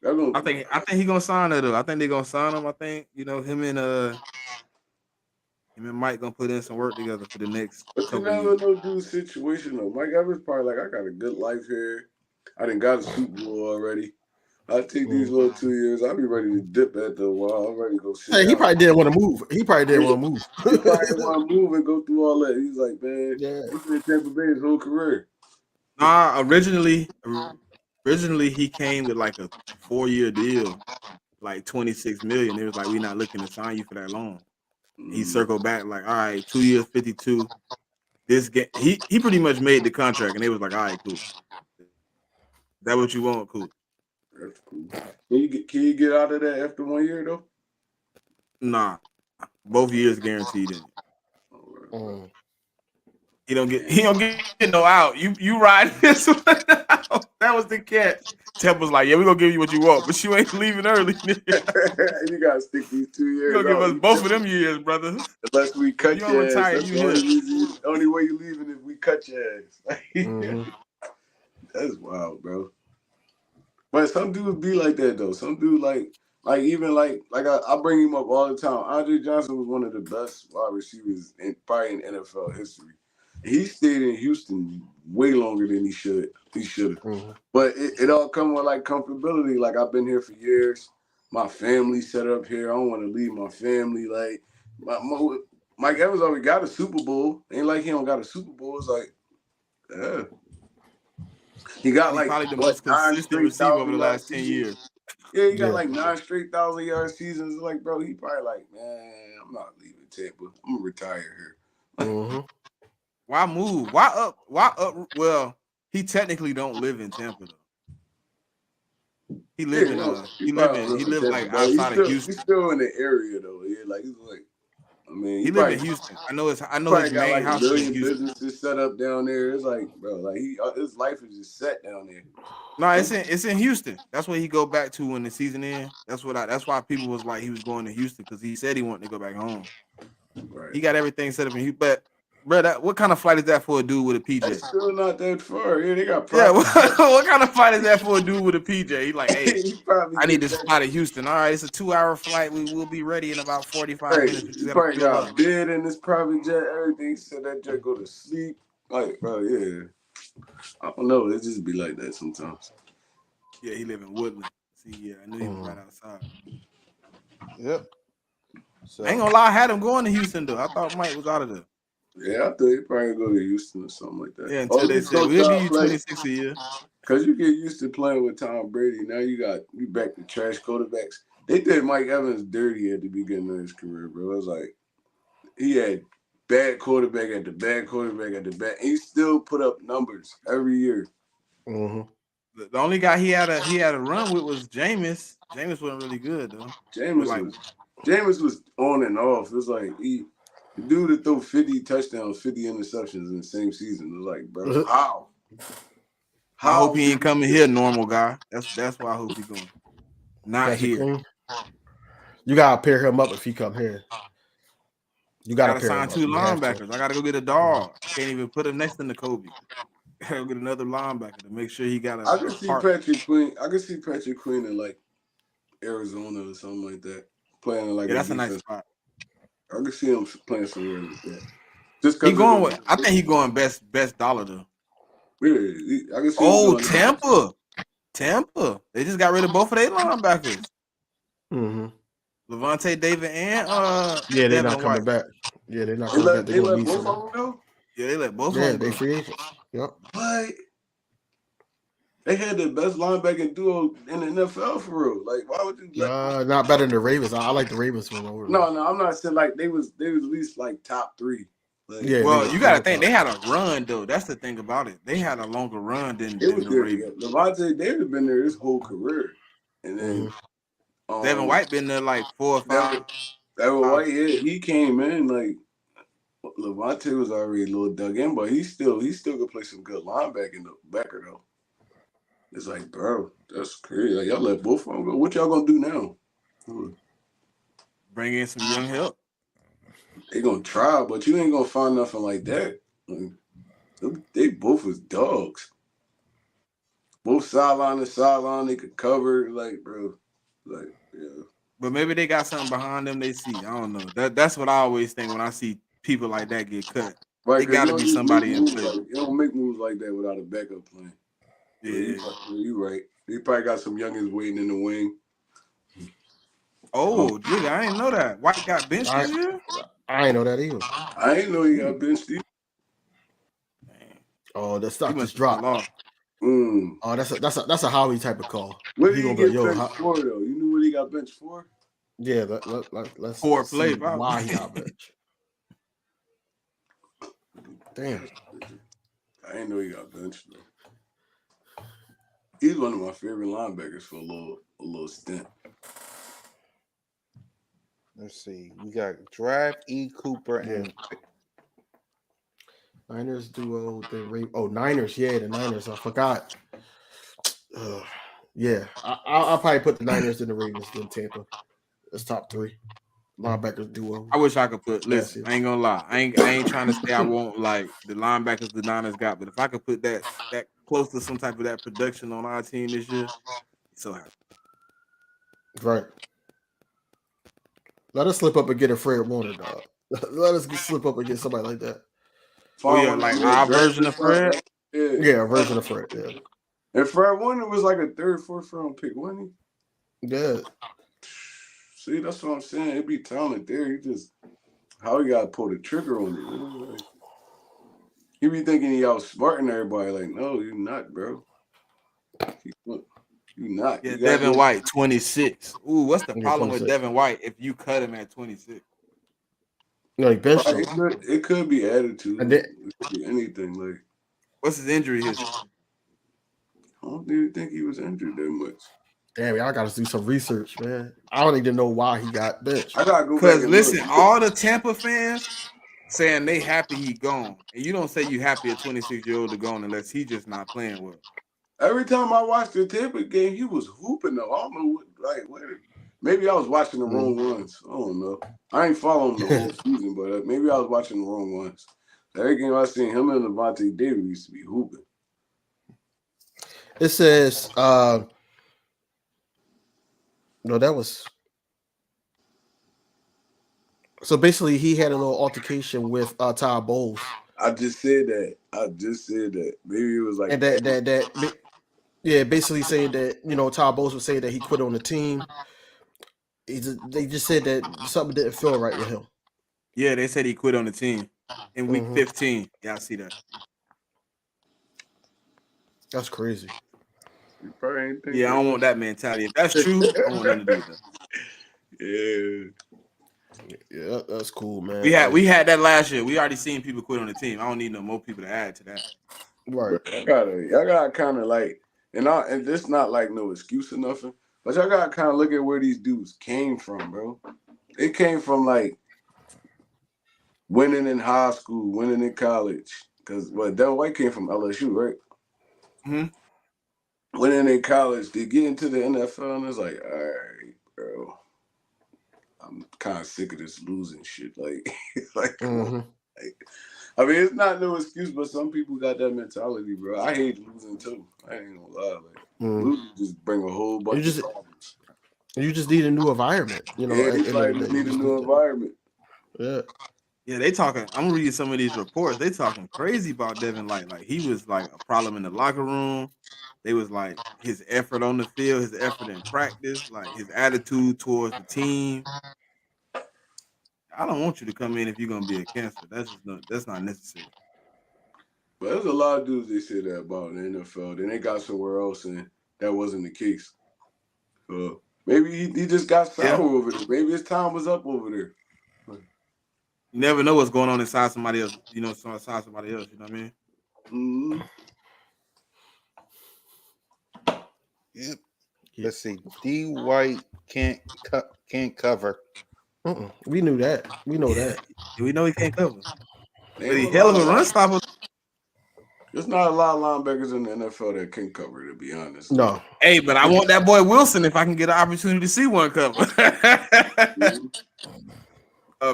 I think he gonna sign her though. I think they're gonna sign him. I think him and Mike gonna put in some work together for the next But you couple never years. know dude's situation though. Mike Evans probably like, I got a good life here. I done got a Super Bowl already. I take these little 2 years. I'll be ready to dip after a while. I'm ready to go sit Hey, he down. probably didn't want to move. He probably didn't want to move. He probably didn't want to move and go through all that. He's like, man, he's been in Tampa Bay his whole career. Originally Originally, he came with like a 4-year deal, like $26 million. It was like, we're not looking to sign you for that long. He circled back like, all right, 2 years, 52. This game, he pretty much made the contract, and they was like, all right, cool. That what you want? Cool. That's cool. Can you get out of that after 1 year though? Nah, both years guaranteed. He don't get no out. You ride this one out. That was the catch. Temple's like, yeah, we're gonna give you what you want, but you ain't leaving early. You gotta stick these 2 years. You're gonna give us both of them years, brother. Unless we cut You your don't retire, ass. That's you the only way you leaving is we cut your ass. That's wild, bro. But some dudes be like that though. Some dudes like even like I bring him up all the time. Andre Johnson was one of the best wide receivers probably in NFL history. He stayed in Houston way longer than he should. But it all come with like comfortability. Like I've been here for years. My family set up here. I don't want to leave my family. Like Mike Evans already got a Super Bowl. Ain't like he don't got a Super Bowl. It's like, yeah. He got like probably the most consistent receiver over the last 10 years. Yeah, he got like 9 straight 1,000-yard seasons. Like, bro, he probably like, man, I'm not leaving Tampa. I'm gonna retire here. Why move? Why up? Well, he technically don't live in Tampa though. He live like outside of Houston. He's still in the area though. Yeah, like he's like, I mean, he live in Houston. I know his main like house is in Houston. Businesses set up down there. It's like, bro, like his life is just set down there. No, it's in Houston. That's where he go back to when the season ends. That's why people was like he was going to Houston because he said he wanted to go back home. Right. He got everything set up in Houston. But bro, what kind of flight is that for a dude with a PJ? That's still not that far. Yeah, they got. Yeah, what kind of flight is that for a dude with a PJ? He like, hey, I need this flight to Houston. All right, it's a 2-hour flight. We will be ready in about 45 minutes. He probably got a bed in this private jet. Everything said that jet go to sleep. Like, bro, yeah. I don't know. It just be like that sometimes. Yeah, he live in Woodland. See, yeah, I knew he was right outside. Yep. So, I ain't gonna lie, I had him going to Houston though. I thought Mike was out of there. Yeah, I thought he'd probably go to Houston or something like that. Yeah, until they said we'll give you 26 a year. Because you get used to playing with Tom Brady. Now you back to trash quarterbacks. They did Mike Evans dirty at the beginning of his career, bro. It was like he had bad quarterback at the bad quarterback at the bad. He still put up numbers every year. The only guy he had a run with was Jameis. Jameis wasn't really good though. Jameis was on and off. It was like the dude that threw 50 touchdowns, 50 interceptions in the same season. It was like, bro, how? I hope he ain't coming here, normal guy. That's why I hope he's going. Not here. You gotta pair him up if he come here. You gotta sign 2 linebackers. I gotta go get a dog. I can't even put him next to Kobe. I gotta get another linebacker to make sure he got a. I can see Patrick Queen. I can see Patrick Queen in like Arizona or something like that, playing in like. Yeah, that's a nice spot. I can see him playing somewhere like that. Just he going with. I think he going best dollar though. Really, I can see. Tampa. They just got rid of both of their linebackers. Levante David and yeah, they're not coming back. Yeah, they're not coming back. They let both of them go. Yeah, they let both of them. Yeah, they free agents. Yep. What? They had the best linebacking duo in the NFL for real. Like, why would you? Not better than the Ravens. I like the Ravens one over. No, I'm not saying like they was at least like top 3. Like, yeah. Well, you gotta think they had a run though. That's the thing about it. They had a longer run than the Ravens. Levante David been there his whole career, and then Devin White been there like 4 or 5. Devin White, yeah, he came in like Levante was already a little dug in, but he still could play some good linebacking backer though. It's like, bro, that's crazy. Like, y'all let both of them go. What y'all gonna do now? Bring in some young help. They gonna try, but you ain't gonna find nothing like that. Like, they both was dogs. Both sideline to sideline, they could cover. Like, bro, like, yeah. But maybe they got something behind them they see. I don't know. That's what I always think when I see people like that get cut. Right, they gotta be somebody in play. You don't make moves like that without a backup plan. Yeah, you right. They probably got some youngins waiting in the wing. Oh, dude, I didn't know that. White got benched this year? I ain't know that either. I ain't know he got benched either. Oh, the stock just dropped. Oh, that's a Howie type of call. What He did he gonna be get like, benched for though? You knew what he got benched for? yeah. Let's Poor play, see probably. why he got benched. Damn. I didn't know he got benched though. He's one of my favorite linebackers for a little stint. Let's see. We got Draft, E. Cooper, and Niners duo. Niners. Yeah, the Niners. I forgot. Yeah, I'll probably put the Niners and the Ravens then Tampa. That's top 3 linebackers duo. I wish I could put. Listen, I ain't gonna lie. I ain't trying to say I won't like the linebackers the Niners got, but if I could put that close to some type of that production on our team this year, so happy. Right. Let us slip up and get a Fred Warner, dog. Let us slip up and get somebody like that. Oh yeah, like our version of Fred. Yeah, a version of Fred. Yeah. And Fred Warner was like a 3rd, 4th round pick, wasn't he? Yeah. See, that's what I'm saying. It'd be talent there. He just how he got to pull the trigger on it. You know? Like, he be thinking he outsmarting everybody. Like, no, you're not, bro. You're not. Yeah, You Devin White, 26. Ooh, what's the problem 26. with Devin White if you cut him at 26? No, he benched him. It could be attitude. And then, it could be anything. Like, What's his injury history? I don't even think he was injured that much. damn, y'all got to do some research, man. I don't even know why he got benched. I gotta go back Because and listen, look. all the Tampa fans saying they happy he gone, and you don't say you happy a 26-year-old to gone unless he just not playing well. Every time I watched the Tampa game, he was hooping though. I don't know maybe I was watching the wrong ones. I don't know. I ain't following the whole season, but maybe I was watching the wrong ones. Every game I seen him and Levante David used to be hooping. It says, no, that was. So basically, he had a little altercation with Todd Bowles. I just said that. Maybe it was like And yeah, basically saying that, Todd Bowles was saying that he quit on the team. They just said that something didn't feel right with him. Yeah, they said he quit on the team in week 15. Yeah, I see that. That's crazy. You probably ain't think Yeah, I don't want that mentality. If that's true, I don't want nothing to do with that. Yeah, that's cool, man. We had that last year. We already seen people quit on the team. I don't need no more people to add to that. Right. I gotta kind of like, and this not like no excuse or nothing, but y'all gotta kind of look at where these dudes came from, bro. They came from like winning in high school, winning in college. Because Devin White came from LSU, right? Mm-hmm. Winning in college, they get into the NFL, and it's like, all right, bro. I'm kind of sick of this losing shit. Like, I mean, it's not no excuse, but some people got that mentality, bro. I hate losing too. I ain't gonna lie. Losing just bring a whole bunch of problems. You just need a new environment, Yeah, it's like you need a new environment. Yeah. Yeah, they talking. I'm reading some of these reports. They talking crazy about Devin White. Like he was like a problem in the locker room. They was like his effort on the field, his effort in practice, like his attitude towards the team. I don't want you to come in if you're gonna be a cancer. That's not necessary. But there's a lot of dudes they say that about in the NFL. Then they got somewhere else, and that wasn't the case. So maybe he just got sour over there. Maybe his time was up over there. You never know what's going on inside somebody else. Inside somebody else. You know what I mean? Mm-hmm. Yep. Let's see. D. White can't cover. We knew that. We know that. We know he can't cover. But he hell of a run stopper. There's not a lot of linebackers in the NFL that can cover, to be honest. No. Hey, but I want that boy Wilson if I can get an opportunity to see one cover.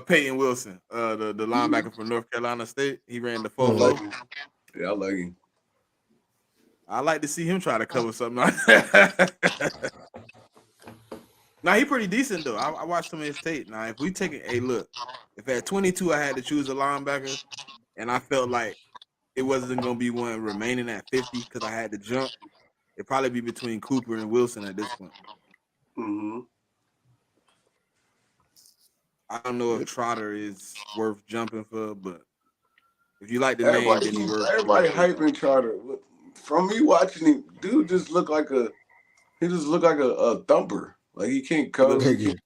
Peyton Wilson, the linebacker from North Carolina State. He ran the 4-4. Yeah, I like him. I like to see him try to cover something like that. Now he pretty decent though. I watched some of his tape. Now if we take it, hey look, if at 22 I had to choose a linebacker, and I felt like it wasn't gonna be one remaining at 50 because I had to jump, it'd probably be between Cooper and Wilson at this point. Mm-hmm. I don't know if Trotter is worth jumping for, but if you like the name, then he worth. Everybody hyping Trotter. from me watching him, dude just look like a thumper. Like he can't cover. He can't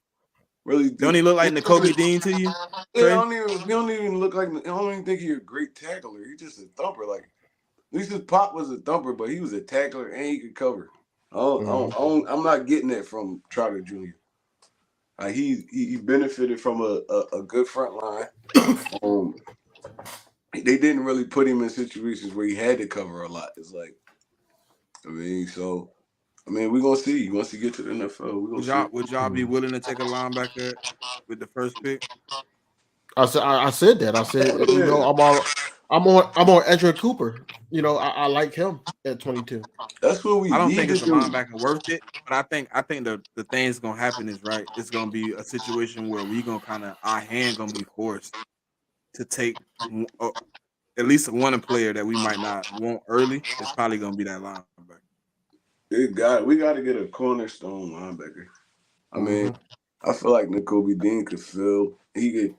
really do. Don't he look like Nakobe Dean to you? Yeah, Trey? he don't even look like. I don't even think he's a great tackler. He's just a thumper. Like at least his pop was a thumper, but he was a tackler and he could cover. I'm not getting that from Trotter Jr. He benefited from a good front line. They didn't really put him in situations where he had to cover a lot. It's like, we're gonna see. Once he get to the NFL, Would y'all be willing to take a linebacker with the first pick? I said that. I said, you know, I'm on Edgerrin Cooper. You know, I like him at 22. That's what we. I don't think it's a linebacker worth it, but I think the thing that's gonna happen is right. It's gonna be a situation where we gonna our hand gonna be forced to take at least one player that we might not want early. It's probably gonna be that linebacker. We got to get a cornerstone linebacker. I mean, I feel like Nakobe Dean could fill. It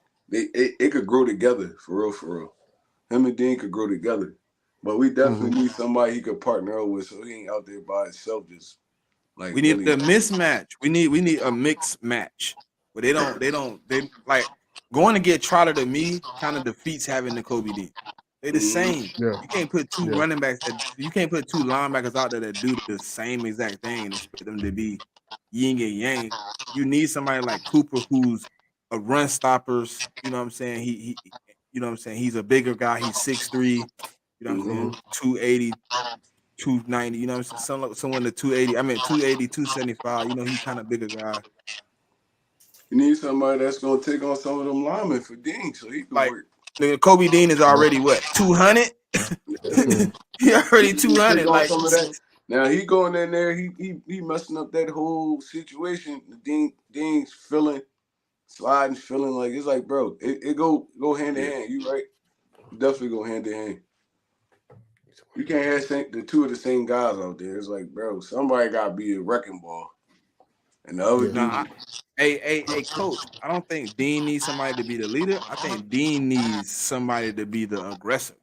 could grow together for real. Him and Dean could grow together, but we definitely need somebody he could partner up with, so he ain't out there by himself. Just like we need a mismatch. We need a mixed match. But they like going to get Trotter to me kind of defeats having Nakobe Dean. They're the same. Yeah. You can't put two running backs. You can't put two linebackers out there that do the same exact thing and expect them to be yin and yang. You need somebody like Cooper who's a run stoppers. You know what I'm saying? He you know what I'm saying? He's a bigger guy. He's 6'3", you know what I'm saying? 280, 290, you know what I'm saying? Someone to 280. 280, 275. You know, he's kind of bigger guy. You need somebody that's gonna take on some of them linemen for Dean, so he can work. Kobe Dean is already what, 200? He already 200. Like some of that. Now he going in there, he messing up that whole situation. Dean's sliding, feeling like it's like, bro, it go hand in hand. You right? Definitely go hand in hand. You can't have the two of the same guys out there. It's like, bro, somebody gotta be a wrecking ball. And the other Hey, coach, I don't think Dean needs somebody to be the leader. I think Dean needs somebody to be the aggressor.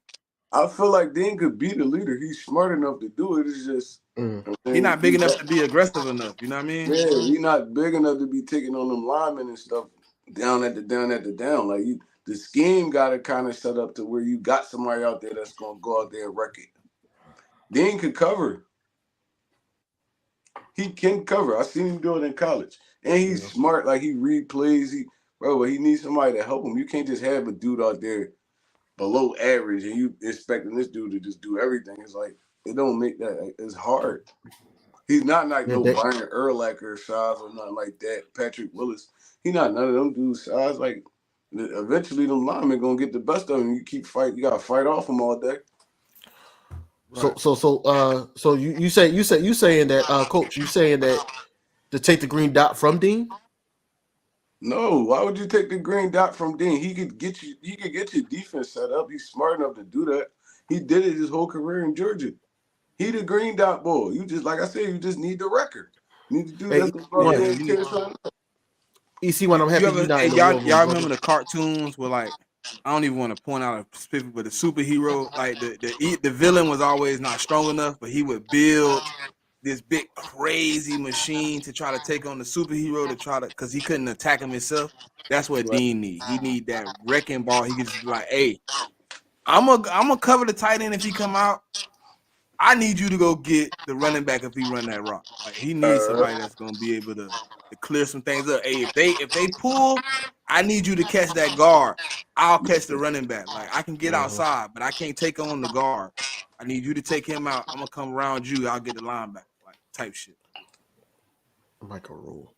I feel like Dean could be the leader. He's smart enough to do it. It's just he's not big enough to be aggressive enough. You know what I mean? Yeah, he's not big enough to be taking on them linemen and stuff down at the down. Like the scheme got to kind of set up to where you got somebody out there that's gonna go out there and wreck it. Dean could cover. He can cover. I seen him do it in college, and he's smart. Like he read plays. But he needs somebody to help him. You can't just have a dude out there below average and you expecting this dude to just do everything. It's like it don't make that. It's hard. He's not like no Brian Urlacher size or nothing like that. Patrick Willis. He not none of them dudes size. Like eventually, them linemen gonna get the best of him. You keep fighting. You gotta fight off them all day. Right. So you saying that coach, you saying that to take the green dot from Dean? No, why would you take the green dot from Dean? He could get your defense set up. He's smart enough to do that. He did it his whole career in Georgia. He the green dot boy. You just like I said, you just need the record. You need to do that. You see when I'm happy. Y'all remember the cartoons where like I don't even want to point out a specific, but the superhero, like the villain was always not strong enough, but he would build this big crazy machine to try to take on the superhero because he couldn't attack him himself. That's what Dean need. He need that wrecking ball. He could just be like, hey, I'm gonna cover the tight end if he come out. I need you to go get the running back if he run that route. Like he needs somebody that's gonna be able to clear some things up. Hey, if they pull, I need you to catch that guard. I'll catch the running back. Like I can get outside, but I can't take on the guard. I need you to take him out. I'm gonna come around you. I'll get the linebacker, like type shit. Like a rule.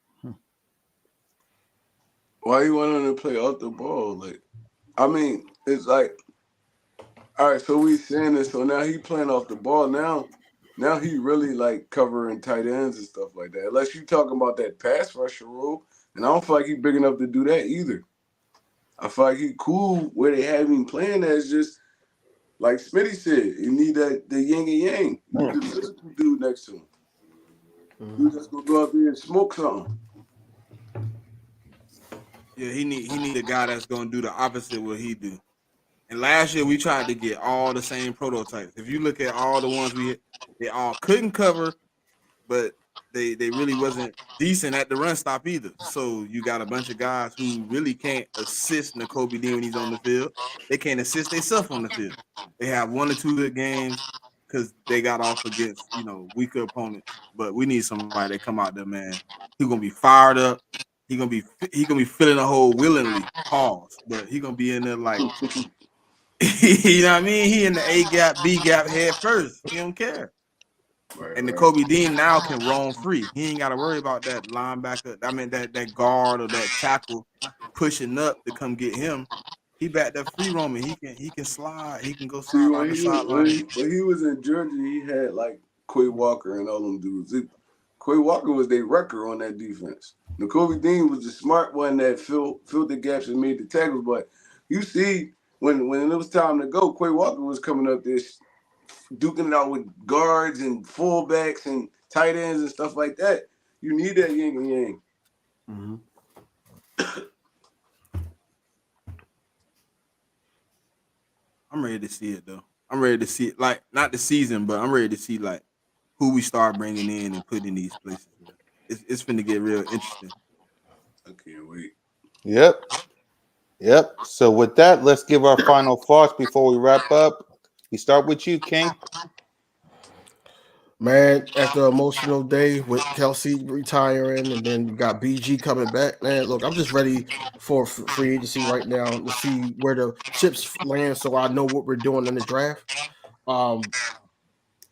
Why you want him to play off the ball? Like, I mean, it's like, all right. So we saying this. So now he playing off the ball. Now he really like covering tight ends and stuff like that. Unless you talking about that pass rusher rule, and I don't feel like he's big enough to do that either. I feel like he cool where they have him playing as just like Smitty said. You need the yin and yang. You need the physical dude next to him. You just gonna go out there and smoke something. Yeah, he need a guy that's gonna do the opposite of what he do, And last year we tried to get all the same prototypes. If you look at all the ones we had, they all couldn't cover, but they really wasn't decent at the run stop either. So you got a bunch of guys who really can't assist Nakobe Dean when he's on the field. They can't assist themselves on the field. They have 1 or 2 good games because they got off against weaker opponents. But we need somebody that come out there, man. He's gonna be fired up. He gonna be filling a hole willingly. Pause. But he gonna be in there like you know what I mean? He in the A gap, B gap head first. He don't care. Right, And right. Nakobe Dean now can roam free. He ain't got to worry about that linebacker. I mean that guard or that tackle pushing up to come get him. He back there free roaming. He can slide. He can go See, sideline to sideline. when he was in Georgia, he had like Quay Walker and all them dudes. Quay Walker was their wrecker on that defense. Nakobe Dean was the smart one that filled the gaps and made the tackles. But you see, when it was time to go, Quay Walker was coming up there duking it out with guards and fullbacks and tight ends and stuff like that. You need that yin and yang. Mm-hmm. I'm ready to see it though. I'm ready to see it, like not the season, but I'm ready to see like who we start bringing in and putting in these places. It's finna get real interesting. I can't wait. Yep. So with that, let's give our final thoughts before we wrap up. We start with you, King. Man, after an emotional day with Kelsey retiring and then you got BG coming back, man, look, I'm just ready for free agency right now to see where the chips land so I know what we're doing in the draft.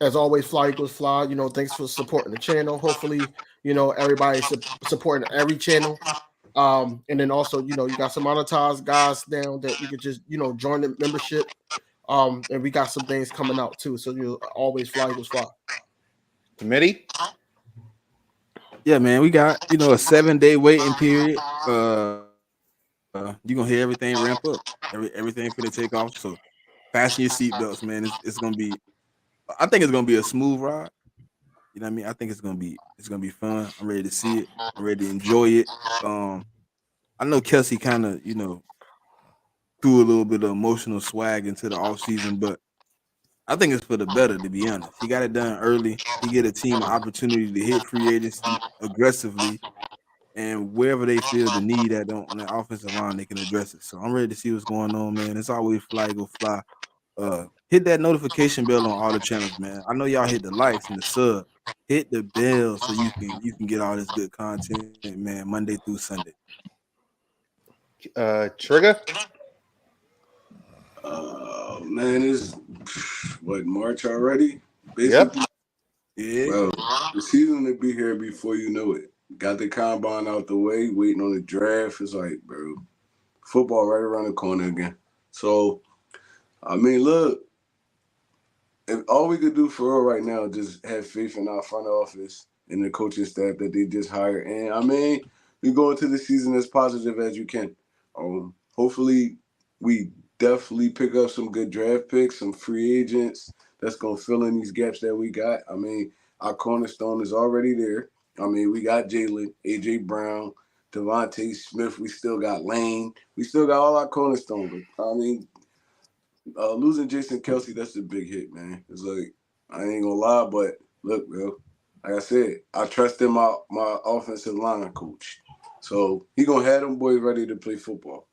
As always, Fly Eagles Fly, thanks for supporting the channel. Hopefully, everybody's supporting every channel. And then also, you got some monetized guys now that you could just, join the membership. And we got some things coming out too. So you always Fly Eagles Fly. Committee? Yeah, man, we got a 7-day waiting period. You're gonna hear everything ramp up. Everything finna take off. So fasten your seatbelts, man. It's gonna be. I think it's gonna be a smooth ride. You know what I mean? I think it's gonna be fun. I'm ready to see it. I'm ready to enjoy it. I know Kelsey kind of threw a little bit of emotional swag into the offseason, but I think it's for the better, to be honest. He got it done early. He get a team an opportunity to hit free agency aggressively, and wherever they feel the need at on the offensive line, they can address it. So I'm ready to see what's going on, man. It's always Fly Eagle Fly. Hit that notification bell on all the channels, man. I know y'all hit the likes and the sub. Hit the bell so you can get all this good content, man, Monday through Sunday. Trigger? Man, it's March already? Basically. Yep. Yeah. Well, the season will be here before you know it. Got the combine out the way, waiting on the draft. It's like, bro, football right around the corner again. So, I mean, look, if all we could do for real right now is just have faith in our front office and the coaching staff that they just hired. And, I mean, we go into the season as positive as you can. Hopefully, we definitely pick up some good draft picks, some free agents that's going to fill in these gaps that we got. I mean, our cornerstone is already there. I mean, we got Jalen, A.J. Brown, Devontae Smith. We still got Lane. We still got all our cornerstones. I mean, losing Jason Kelsey, that's a big hit, man. It's like, I ain't going to lie, but look, bro, like I said, I trust in my offensive line coach. So he going to have them boys ready to play football.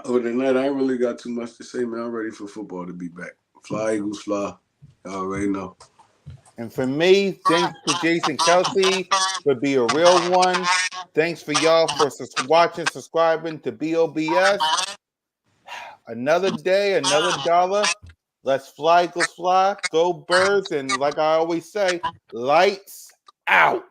Other than that, I ain't really got too much to say, man. I'm ready for football to be back. Fly, Eagles, fly. Y'all already know. And for me, thanks to Jason Kelsey for Be a Real One. Thanks for y'all for watching, subscribing to BOBS. Another day, another dollar. Let's fly, Eagles fly. Go Birds. And like I always say, lights out.